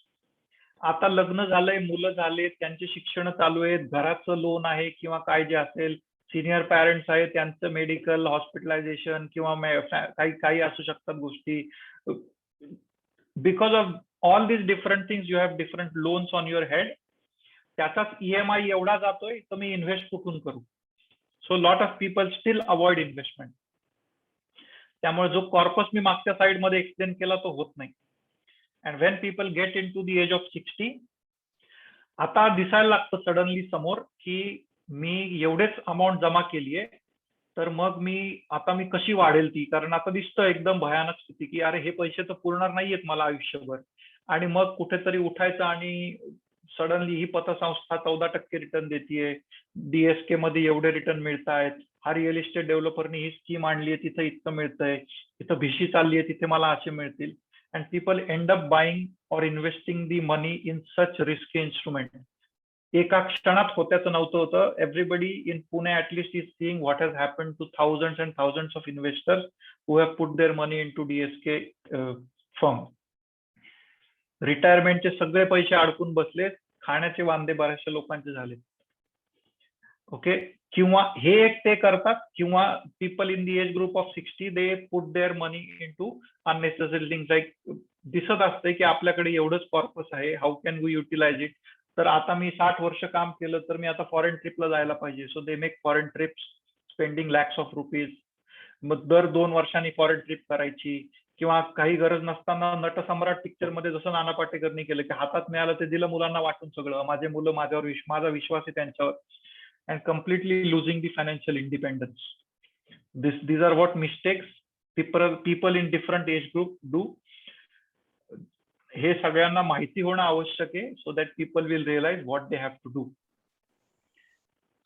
आता लग्न झालंय, मुलं झाले, त्यांचे शिक्षण चालू आहेत, घराचं लोन आहे किंवा काय जे असेल, सिनियर पॅरेंट्स आहेत त्यांचं मेडिकल, हॉस्पिटलायझेशन किंवा काही असू शकतात गोष्टी. Because of all this different things you have different loans on your head. त्याचाच EMI एवढा जातोय तर मी इन्व्हेस्ट कुठून करू? So lot of people steel avoid investment. त्यामुळे जो कॉर्पस मी मागच्या साइड मध्ये एक्सप्लेन केला तो होत नाही. And when people get into the age of 60, आता दिसायला लागतं सडनली समोर की मी एवढेच अमाऊंट जमा केली आहे, तर मग आता मी कशी वाढेल ती? कारण आता दिसतं एकदम भयानक स्थिती की अरे हे पैसे तर पुरणार नाहीयेत मला आयुष्यभर. आणि मग कुठेतरी उठायचं आणि सडनली ही पतसंस्था 14% रिटर्न देतीये, DSK मध्ये एवढे रिटर्न मिळतायत, हा रिअल इस्टेट डेव्हलपरनी ही स्कीम आणली आहे तिथे इतकं मिळतंय, इथं भिशी चालली आहे तिथे मला असे मिळतील. And people end up buying or investing the money in such risky instrument. एका क्षणात होत्याचं नव्हतं होतं. Everybody in Pune at least is seeing what has happened to thousands and thousands of investors who have put their money into DSK firm. रिटायरमेंटचे सगळे पैसे अडकून बसले, खाण्याचे वांदे बऱ्याचशा लोकांचे झाले. ओके, किंवा हे एक ते करतात, किंवा people in the age group of 60 they put their money into unnecessary things. Like दिसत असते की आपल्याकडे एवढंच कॉर्पस आहे, how can we utilise it? तर आता मी 60 वर्ष काम केलं तर मी आता फॉरेन ट्रिपला जायला पाहिजे. So they make foreign trips spending lakhs of rupees. मग दर 2 वर्षांनी फॉरेन ट्रिप करायची, किंवा काही गरज नसताना नटसम्राट पिक्चर मध्ये जसं नाना पाटेकरनी केलं की हातात मिळालं ते दिलं मुलांना वाटून सगळं, माझे मुलं माझ्यावर माझा विश्वास आहे त्यांच्यावर. And completely losing the financial independence. these are what mistakes people in different age group do. हे सगळ्यांना माहिती होणं आवश्यक आहे, so that people will realise what they have to do.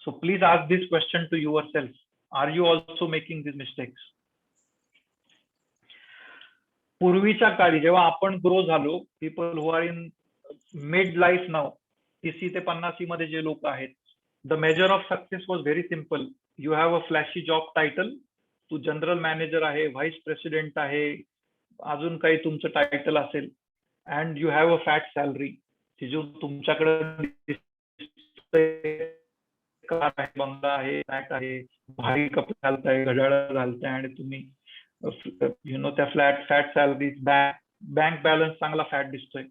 So please ask this question to yourself. Are you also making this mistakes? पूर्वीच्या काळी जेव्हा आपण ग्रो झालो, people who are in mid life now, 30 ते 50 मध्ये जे लोक आहेत, the measure of success was very simple. You have a flashy job title, तू जनरल मॅनेजर आहे, व्हाईस प्रेसिडेंट आहे, अजून काही तुमचं टायटल असेल, and you have a fat salary. ती जो तुमच्याकडे कार आहे, बंगला आहे, फ्लॅट आहे, भारी कपडे घालताय, घड्याळ घालताय, आणि तुम्ही त्या फॅट सॅलरी, बँक बॅलन्स चांगला फॅट दिसतोय.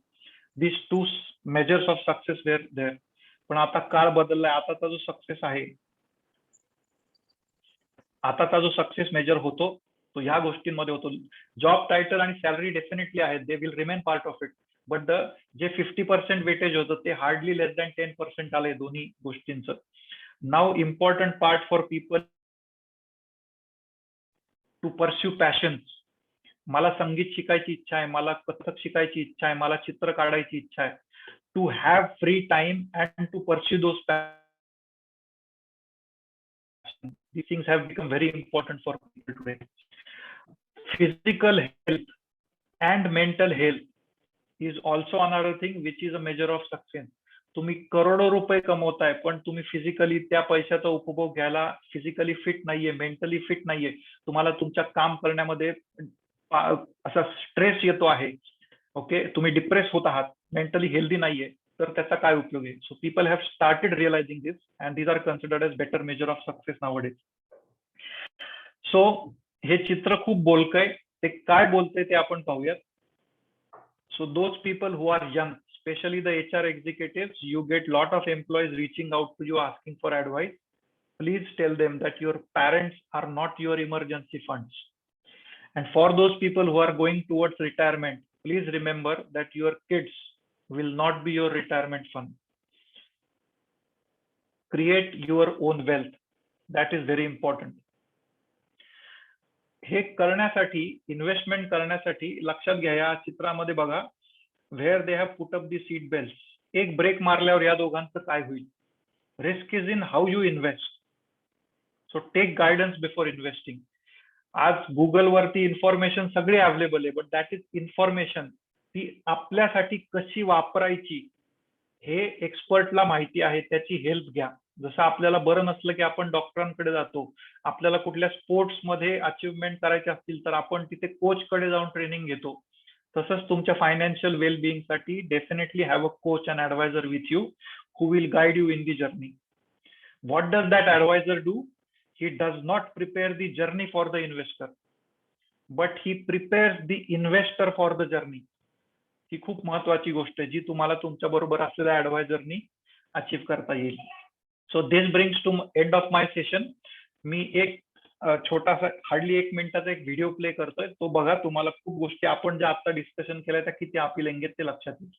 This 2 measures of success were there. पण आता काळ बदललाय. आताचा जो सक्सेस आहे, आताचा जो सक्सेस मेजर होतो तो ह्या गोष्टींमध्ये होतो. जॉब टायटल आणि सॅलरी डेफिनेटली आहेत, they will remain part of it, but जे 50% वेटेज होतं ते हार्डली लेस दॅन 10% आलंय दोन्ही गोष्टींचं. नाव important part for people to pursue passions. मला संगीत शिकायची इच्छा आहे, मला कथक शिकायची इच्छा आहे, मला चित्र काढायची इच्छा आहे. To have free time and to pursue those passions. These things have become very important for people today. Physical health and mental health is also another thing which is a measure of success. तुम्ही करोडो रुपये कमवताय, पण तुम्ही physically त्या पैशाचा उपभोग घ्यायला physically fit नाहीये, मेंटली फिट नाहीये, तुम्हाला तुमच्या काम करण्यामध्ये असा स्ट्रेस येतो आहे, ओके, तुम्ही डिप्रेस होत आहात, मेंटली हेल्दी नाहीये, तर त्याचा काय उपयोग आहे? So people have started realising this and these are considered as better measure of success nowadays. So हे चित्र खूप बोलकंय, ते काय बोलतंय ते आपण पाहूयात. So those people who are young, especially the HR executives, you get lot of employees reaching out to you asking for advice. Please tell them that your parents are not your emergency funds. And for those people who are going towards retirement, please remember that your kids will not be your retirement fund. Create your own wealth. That is very important. हे करण्यासाठी, investment करण्यासाठी लक्षात घ्या, या चित्रामध्ये बघा, where they have put up the seat belts. एक brake मारल्यावर या दोघांचं काय होईल? Risk is in how you invest. So take guidance before investing. आज गुगल वरती इन्फॉर्मेशन सगळी अवेलेबल आहे, बट दॅट इज इन्फॉर्मेशन. ती आपल्यासाठी कशी वापरायची हे एक्सपर्टला माहिती आहे, त्याची हेल्प घ्या. जसं आपल्याला बरं नसलं की आपण डॉक्टरांकडे जातो, आपल्याला कुठल्या स्पोर्ट्समध्ये अचिव्हमेंट करायचे असतील तर आपण तिथे कोचकडे जाऊन ट्रेनिंग घेतो. तसंच तुमच्या फायनान्शियल वेलबिंग साठी definitely have a coach and adviser with you who will guide you in the journey. What does that adviser do? he does not prepare the journey for the investor, but he prepares the investor for the journey. ही खूप महत्वाची गोष्ट आहे जी तुम्हाला तुमच्या बरोबर असलेल्या ऍडवायझरनी achieve करता येईल. So this brings to end of my session. मी एक छोटासा हार्डली 1 मिनिटाचा एक व्हिडिओ प्ले करतोय, तो बघा. तुम्हाला खूप गोष्टी आपण ज्या आता डिस्कशन केल्या त्या किती अपीलिंग आहेत ते लक्षात येईल.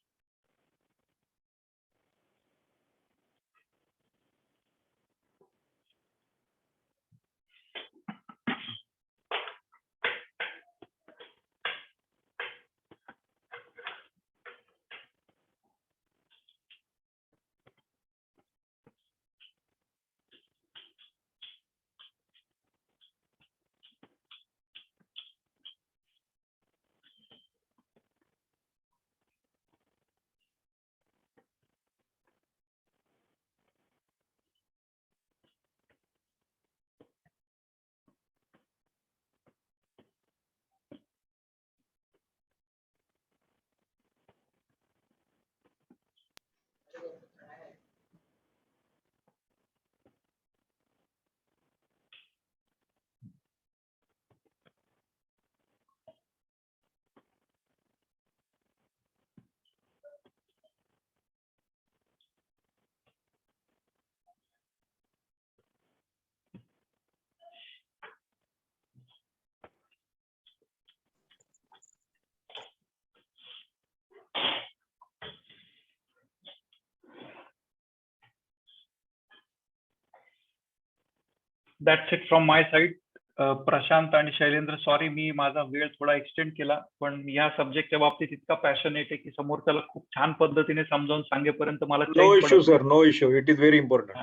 That's it from my side. Prashant आणि शैलेंद्र, सॉरी मी माझा वेळ थोडा एक्सटेंड केला, पण या सब्जेक्टच्या बाबतीत इतका पॅशनेट आहे की समोरच्याला खूप छान पद्धतीने समजावून सांगेपर्यंत मला No issue, sir. No issue. It is very important.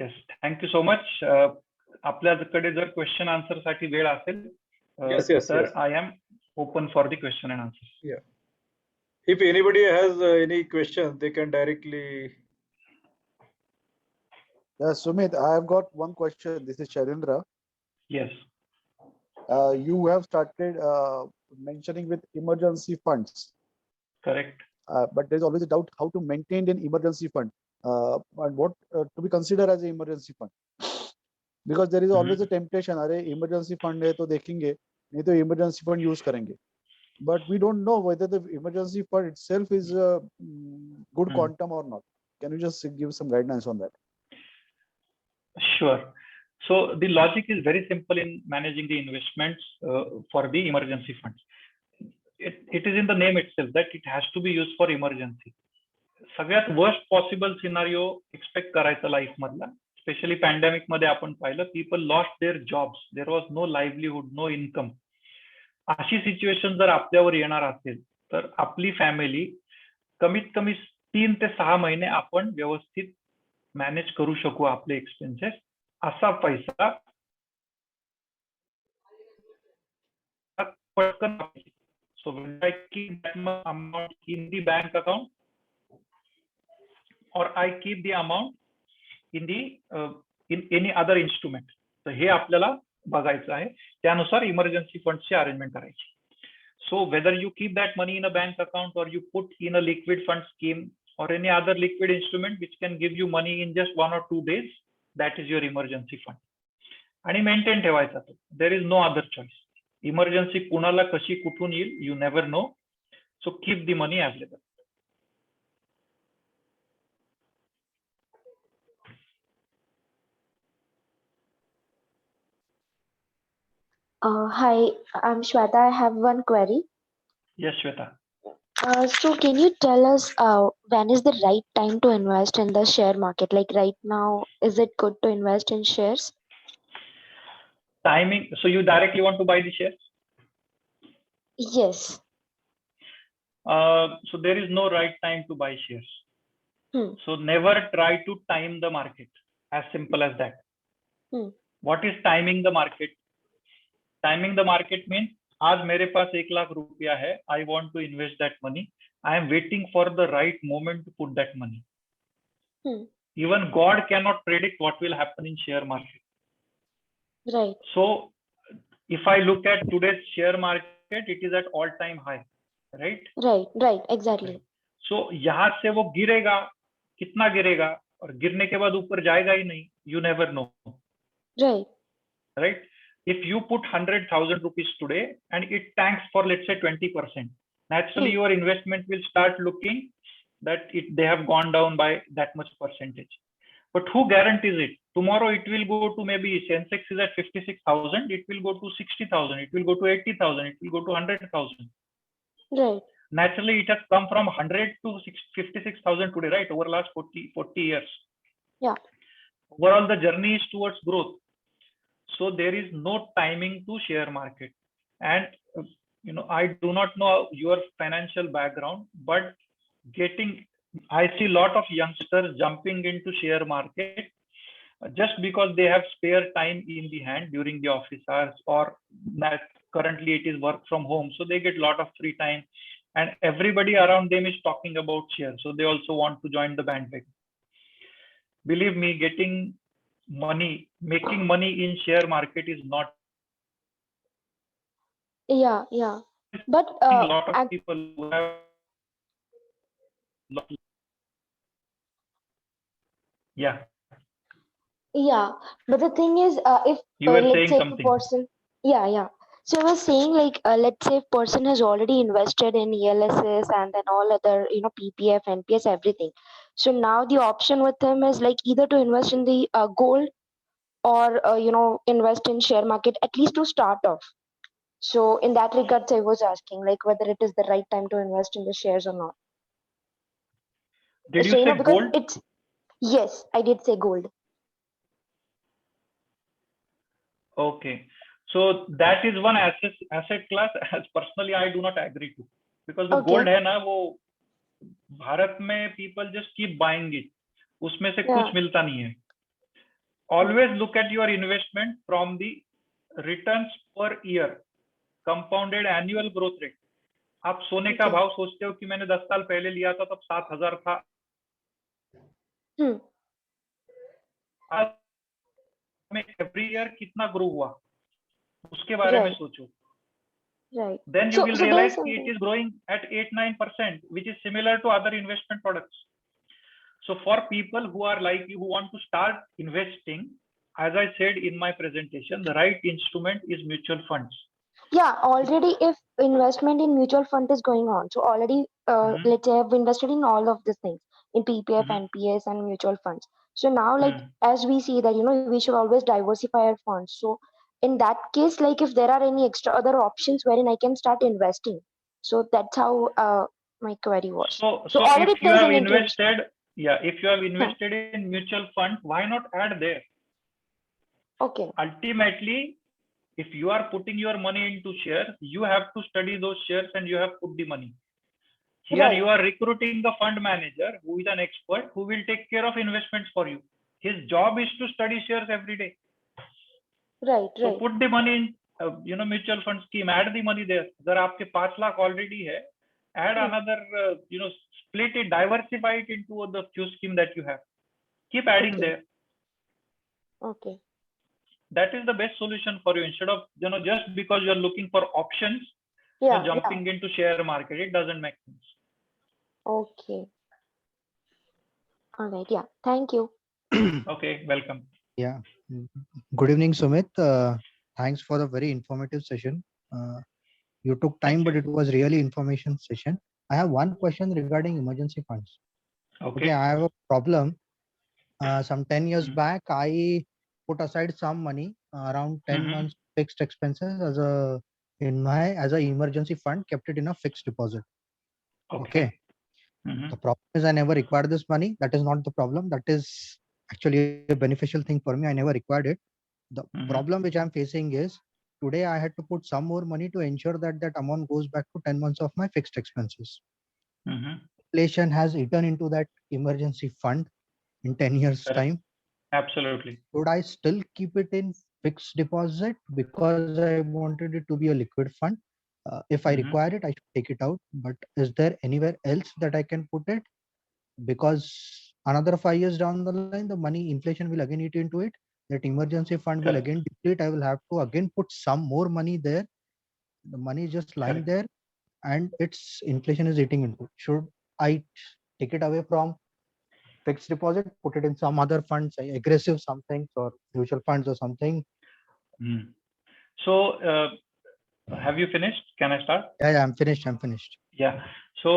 Yes, thank you so much. आपल्याकडे जर क्वेश्चन आन्सर साठी वेळ असेल तर I am open for the question and answer. If anybody has any questions, they can directly. Yes, Sumit, I have got one question. This is Shailendra. Yes. You have started mentioning with emergency funds. Correct. But there's always a doubt how to maintain an emergency fund and what to be considered as an emergency fund. Because there is always a temptation, अरे emergency fund है तो देखेंगे, नहीं तो emergency fund use करेंगे. But we don't know whether the emergency fund itself is a good quantum or not. Can you just give some guidance on that? Sure. So the logic is very simple in managing the investments for the emergency funds. It is in the name itself that it has to be used for emergency. सगळ्यात worst possible scenario expect करायचा life मधला. Specially pandemic मध्ये आपण पाहिलं, people lost their jobs, there was no livelihood, no income. अशी situation जर आपल्यावर येणार असेल तर आपली फॅमिली कमीत कमी 3 ते 6 महिने आपण व्यवस्थित मॅनेज करू शकू आपले एक्सपेन्सेस. असा पैसा पटकन. सो when I keep that much amount in the bank account or I keep the amount in the in any other instrument. तर हे आपल्याला बघायचं आहे. त्यानुसार इमर्जन्सी फंडची अरेंजमेंट करायची. So whether you keep that money in a bank account or you put in a liquid fund scheme or any other liquid instrument which can give you money in just 1 or 2 days, that is your emergency fund. आणि maintain ठेवायचा तो. There is no other choice. Emergency कुणाला कशी कुठून येईल, you never know. So keep the money available. Hi, I'm Shweta. I have one query. Yes, Shweta. So can you tell us when is the right time to invest in the share market? Like right now, is it good to invest in shares? Timing. So you directly want to buy the shares? Yes. So there is no right time to buy shares. So never try to time the market. As simple as that. What is timing the market? Timing the market means आज मेरे पास 1 लाख रुपया है. I want to invest that money. I am waiting for the right moment to put that money. Even God cannot predict what will happen in share market. Right. So if I look at today's share market, it is at all-time high, right? Right, exactly. So यहाँ से वो गिरेगा, कितना गिरेगा, और गिरने के बाद ऊपर जाएगा ही नहीं. You never know. Right. right? If you put 100,000 rupees today and it tanks for, let's say, 20%, naturally your investment will start looking that they have gone down by that much percentage. But who guarantees it? Tomorrow it will go to, maybe Sensex is at 56,000, it will go to 60,000, it will go to 80,000, it will go to 100,000. Right. Naturally, it has come from 100 to 56,000 today, right? Over the last 40 years. Yeah. Overall, the journey is towards growth. So there is no timing to share market. And I do not know your financial background, but I see a lot of youngsters jumping into share market just because they have spare time in the hand during the office hours, or that currently it is work from home, so they get a lot of free time, and everybody around them is talking about shares, so they also want to join the bandwagon. Believe me, making money in share market is not. Yeah. But A lot of people who have. Yeah. Yeah, but the thing is, if You were let's saying say if a something. person, yeah. So I was saying, like, let's say if person has already invested in ELSS and then all other, PPF, NPS, everything. So now the option with him is like either to invest in the gold or invest in share market, at least to start off. So in that regards, I was asking like whether it is the right time to invest in the shares or not. Did So you say because gold? it's, yes, I did say gold. Okay. So that is one asset class as personally I do not agree to, because the Okay. gold है ना, वो भारत में people just keep buying it, उसमें से कुछ Yeah. मिलता नहीं है. Always look at your investment from the returns per year, compounded annual growth rate. आप सोने का Okay. भाव सोचते हो कि मैंने 10 साल पहले लिया था तब 7,000 था, में every year कितना ग्रो हुआ उसके बारे में Right. सोचो. Right. Then you will So realize there's it something. is growing at 8-9%, which is similar to other investment products. So for people who are like you, who want to start investing, as I said in my presentation, the right instrument is mutual funds. Yeah, already if investment in mutual fund is going on, so already let's say I've invested in all of these things in PPF, NPS, and mutual funds. So now, like as we see that we should always diversify our funds. So in that case, like if there are any extra other options wherein I can start investing, so that's how my query was. So already if you there's have an interest. invested, if you have invested in mutual fund, why not add there? Okay. Ultimately, if you are putting your money into shares, you have to study those shares and you have put the money. Here Right. you are recruiting the fund manager who is an expert who will take care of investments for you. His job is to study shares every day. Right. So put the money in mutual fund scheme, add the money there. अगर आपके 5 lakh already है, add another split it, diversify it into the few scheme that you have. Keep adding there. Okay. That is the best solution for you, instead of just because you are looking for options, jumping into share market. It doesn't make sense. Okay. All right. Yeah. Thank you. Okay. Welcome. Yeah. Good evening, Sumit. Thanks for the very informative session. You took time, but it was really information session. I have one question regarding emergency funds. Okay. I have a problem. Some 10 years back, I put aside some money, around 10 months fixed expenses as a emergency fund, kept it in a fixed deposit. Okay. The problem is I never required this money. That is not the problem. That is actually a beneficial thing for me. I never required it. The problem which I'm facing is today I had to put some more money to ensure that that amount goes back to 10 months of my fixed expenses. Inflation has eaten into that emergency fund in 10 years time. Absolutely. Should I still keep it in fixed deposit because I wanted it to be a liquid fund? If I require it, I should take it out. But is there anywhere else that I can put it? Because another 5 years down the line, the money inflation will again eat into it. That emergency fund will again deplete. I will have to again put some more money there. The money is just lying there, and its inflation is eating into it. Should I take it away from fixed deposit, put it in some other funds, aggressive something, or mutual funds or something. So have you finished? Can I start? Yeah, I'm finished. Yeah. So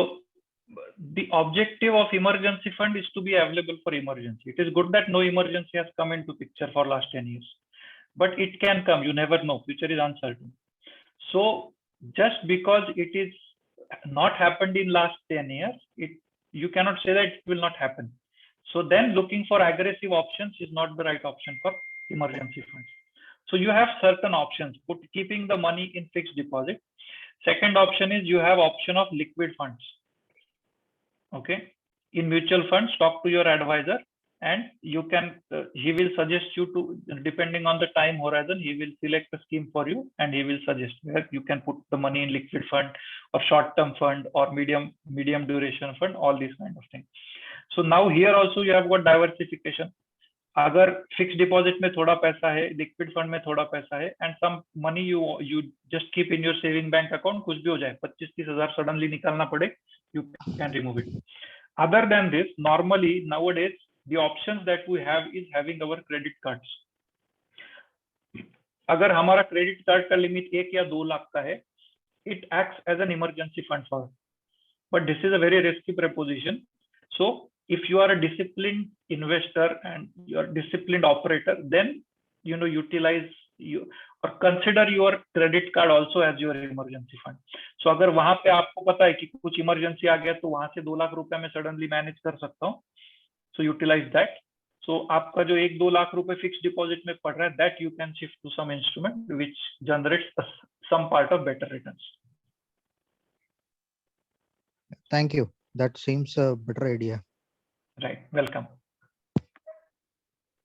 the objective of emergency fund is to be available for emergency. It is good that no emergency has come into picture for last 10 years, but it can come. You never know. Future is uncertain. So just because it is not happened in last 10 years, you cannot say that it will not happen. So then looking for aggressive options is not the right option for emergency funds. So you have certain options, keeping the money in fixed deposit. Second option is you have option of liquid funds. Okay, in mutual funds, talk to your advisor, and you can he will suggest you to, depending on the time horizon, he will select a scheme for you, and he will suggest where you can put the money in liquid fund or short-term fund or medium duration fund, all these kind of things. So now here also you have got diversification. अगर fix deposit में थोड़ा पैसा है, liquid fund में थोड़ा पैसा है, and some money you just keep in your saving bank account, कुछ भी हो जाए 25-30 हजार सडनली निकालना पड़े, you can remove it. Other than this, normally nowadays the options that we have is having our credit cards. अगर हमारा credit card का लिमिट 1 या 2 लाख का है, it acts as an emergency fund for us. But this is a very risky proposition. So if you are a disciplined investor and you are disciplined operator, then utilize or consider your credit card also as your emergency fund. So अगर वहां पे आपको पता है कि कुछ emergency आ गया तो वहां से 2 लाख रुपए में सडनली मैनेज कर सकता हूँ, so utilize that. So आपका जो 1-2 लाख रुपए फिक्स डिपॉजिट में पड़ रहा है, that you can shift to some instrument which generates some part of better returns. Thank you. That seems a better idea. Right. Welcome.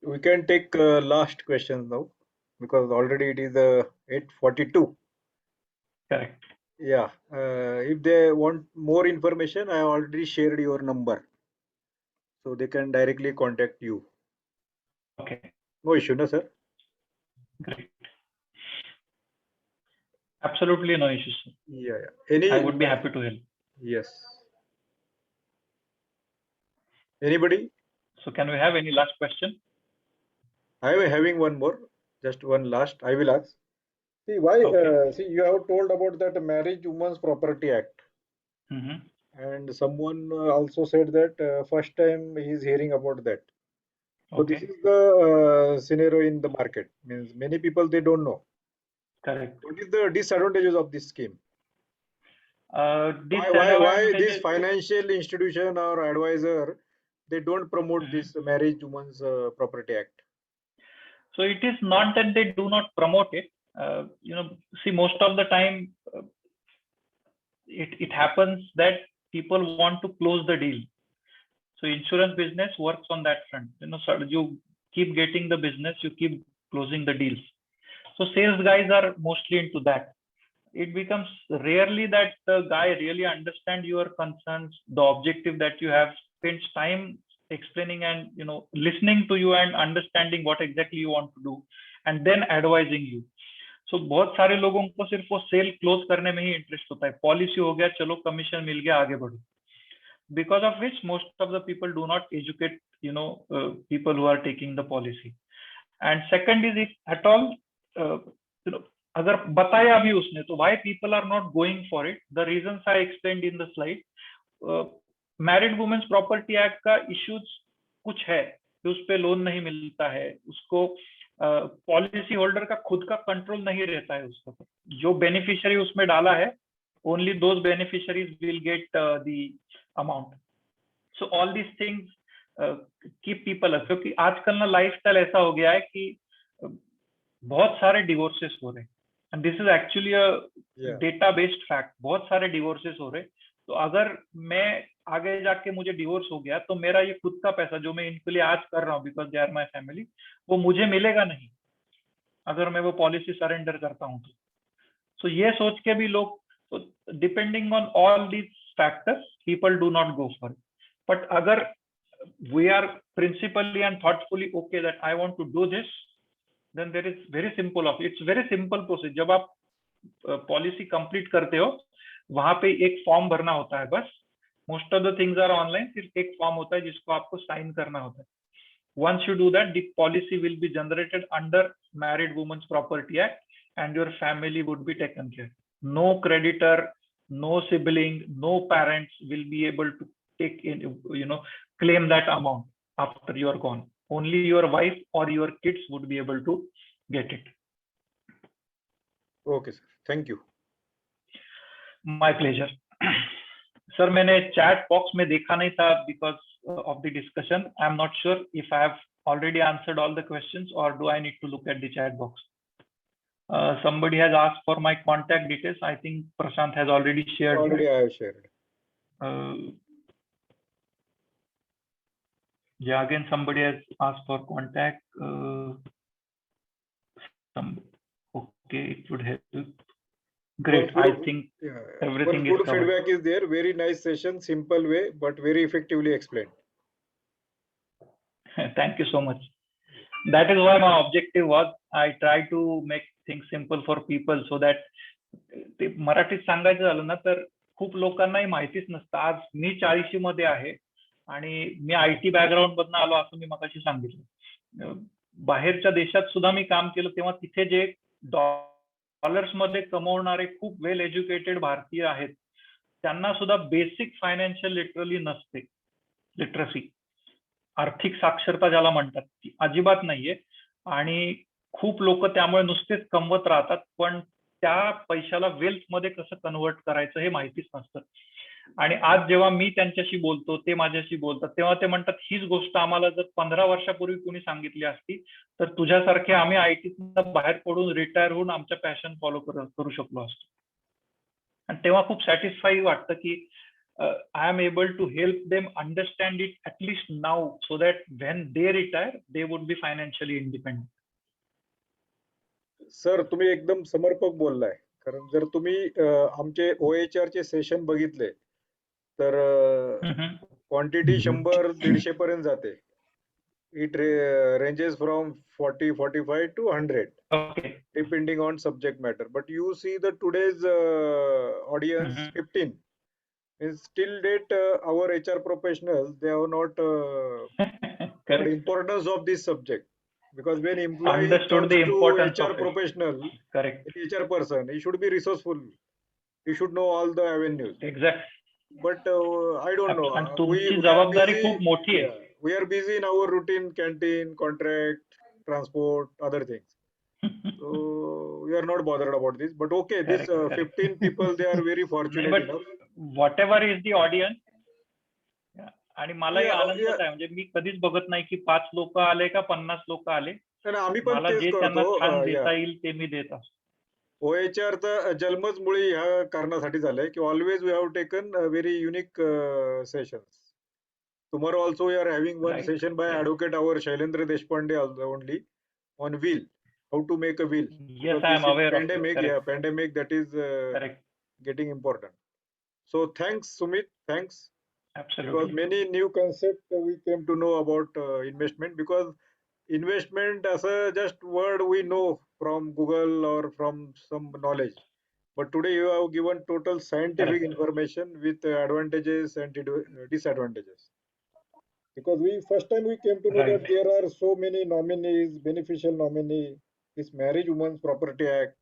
We can take last questions now because already it is 8:42. Correct. Yeah. If they want more information, I already shared your number, so they can directly contact you. Okay. No issue, no sir. Great. Absolutely no issues. Yeah. Any? I would be happy to help. Yes. Anybody? So can we have any last question? I am having one more. Just one last. I will ask. See why? Okay. See, you have told about that Marriage Women's Property Act, Mm-hmm. and someone also said that first time he is hearing about that. So this Okay. is the scenario in the market. Means many people they don't know. Correct. What is the disadvantages of this scheme? Why this Disadvantages. financial institution or advisor they don't promote this Marriage Women's Property Act? So it is not that they do not promote it. See, most of the time it happens that people want to close the deal. So insurance business works on that front. So you keep getting the business, you keep closing the deals. So sales guys are mostly into that. It becomes rarely that the guy really understands your concerns, the objective that you have, spends time explaining and listening to you and understanding what exactly you want to do, and then advising you. So बहुत सारे लोगों को सिर्फ वो cell close करने में ही interest होता है, पॉलिसी हो गया, चलो कमीशन मिल गया, आगे बढ़ो. Because of which most of the people do not educate people who are taking the policy. And second is, if at all अगर बताया भी उसने, तो why people are not going for it? The reasons I explained in the slide. Married women's property act का issues कुछ है कि उस पे लोन नहीं मिलता है, उसको पॉलिसी होल्डर का खुद का कंट्रोल नहीं रहता है, उसका जो बेनिफिशियरी उसमें डाला है, only those beneficiaries will get the amount. So all this things keep people, क्योंकि आजकल ना लाइफस्टाइल ऐसा हो गया है कि बहुत सारे डिवोर्सेस हो रहे हैं, and this is actually a data based fact. बहुत सारे डिवोर्सेस हो रहे हैं. तो अगर मैं आगे जाके मुझे डिवोर्स हो गया तो मेरा ये खुद का पैसा जो मैं इनके लिए आज कर रहा हूँ, because they are my family, वो मुझे मिलेगा नहीं अगर मैं वो पॉलिसी सरेंडर करता हूँ तो. सो ये सोच के भी लोग, depending on all these factors, people do not go for it. But अगर we are principally and thoughtfully okay that I want to do this, then there is very simple of it's very simple process. जब आप policy complete करते हो, वहां पे एक form भरना होता है बस, most of the things are online. सिर्फ एक फॉर्म होता है जिसको आपको साइन करना होता है. Once you do that, the policy will be generated under Married Women's Property Act, and your family would be taken care. No creditor, no sibling, no parents will be able to take in, claim that amount after you are gone. Only your wife or your kids would be able to get it. Okay, sir. Thank you. My pleasure. Sir मैंने chat box में देखा नहीं था because of the discussion. I'm not sure if I have already answered all the questions or do I need to look at the chat box. Somebody has asked for my contact details. I think Prashant has already shared. Already I have shared. Yeah, again somebody has asked for contact. Okay, it would help. Great. I think everything good is covered. feedback is there. Very nice session, simple way, but very effectively explained. Thank you so much. That is why my objective was I try to make things simple for people so that ते मराठीत सांगायचं झालं ना तर खूप लोकांनाही माहितीच नसतं. आज मी 40 मध्ये आहे आणि मी IT बॅकग्राऊंड मधून आलो असं मी मगाशी सांगितलं. बाहेरच्या देशात सुद्धा मी काम केलं तेव्हा तिथे जे डॉलर्स मध्ये कमवणारे खूप वेल एज्युकेटेड भारतीय आहेत त्यांना सुद्धा बेसिक फायनान्शियल लिटरसी आर्थिक साक्षरता ज्याला म्हणतात ती अजिबात नाहीये आणि खूप लोक त्यामुळे नुसतेच कमवत राहतात पण त्या पैशाला वेल्थ मध्ये कसं कन्व्हर्ट करायचं हे माहितीच नसतं. आणि आज जेव्हा मी त्यांच्याशी बोलतो ते माझ्याशी बोलतात तेव्हा ते म्हणतात हीच गोष्ट आम्हाला जर 15 वर्षापूर्वी कुणी सांगितली असती तर तुझ्यासारखे आम्ही IT बाहेर पडून रिटायर होऊन आमच्या पॅशन फॉलो करू शकलो असतो. आणि तेव्हा खूप सॅटिस्फाई वाटतं की I am able to help them understand it at least now so that when they retire they would be financially independent. Sir तुम्ही एकदम समर्पक बोललाय. कारण जर तुम्ही आमचे OHR चे सेशन बघितले तर क्वांटिटी 100-150 पर्यंत जाते. It ranges from 40-45 to 100. Okay. Depending on subject matter. But you see the today's audience 15. Is till date our HR professionals they have not the importance of this subject, because when employee Understood comes the to importance HR of it. professional, Correct. HR person, he should be resourceful. He should know all the avenues. Exactly. But I don't know. आणि तुमची जबाबदारी खूप मोठी आहे. We are busy in our routine, canteen, contract, transport, other things. So we are not bothered about this. But okay, this 15 people they are very fortunate enough. Whatever is the audience. आणि मलाही आनंद आहे म्हणजे मी कधीच बघत नाही की 5 लोक आले का 50 लोक आले. मला जे त्यांना छान देता येईल ते मी देत असतो. OHR चा जन्मच मुळी ह्या कारणासाठी झालाय की always we have taken very unique sessions. Tomorrow also we are having one session by Advocate our Shailendra Deshpande only on will, how to make a will. Yes, I am aware pandemic, of it. pandemic that is getting important. So thanks Sumit, thanks. Absolutely. Because many new concepts we came to know about investment, because investment as a just word we know from Google or from some knowledge. But today you have given total scientific information with advantages and disadvantages. Because first time we came to know that there are so many nominees, beneficial nominee, this Married Women's Property Act,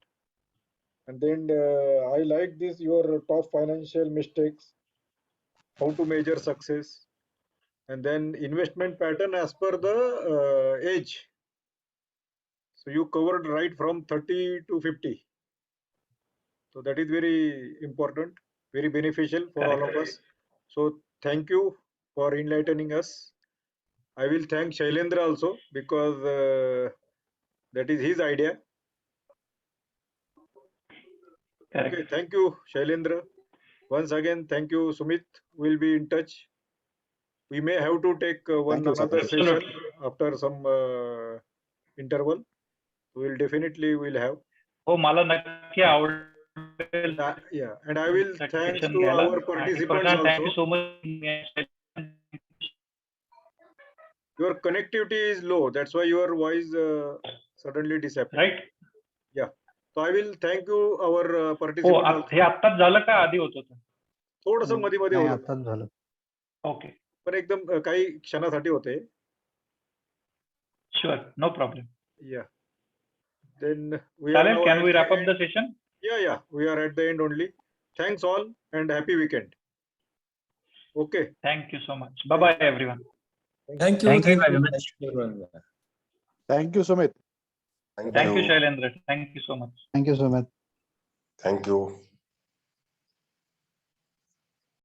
and then I like this your top financial mistakes, how to measure success, and then investment pattern as per the age. So you covered right from 30 to 50. So that is very important, very beneficial for all of us. So thank you for enlightening us. I will thank Shailendra also, because that is his idea. Okay, thank you Shailendra. Once again, thank you Sumit. We'll be in touch. We may have to take another session after some interval. We'll definitely will have. हो मला नक्की आवडेल. Yeah, and I will thanks to our participants also. Thank you so much. Your connectivity is low, that's why your voice suddenly disappeared. Right? Yeah. So I will thank you our participants. हे आत्ताच झालं का आधी होत होतं? थोडस मध्ये मध्ये नाही, होत होतं. आताच झालं. Okay, पण एकदम काही क्षणासाठी होते. sure, no problem. Yeah. Then we are Salil, now can at we the wrap up end. the session? Yeah, we are at the end only. Thanks all and happy weekend. Okay. Thank you so much. Bye bye, everyone. Thank you. Thank you very you. much. Thank you, Sumit. Thank you, Shailendra. Thank you so much. Thank you so much. Thank you.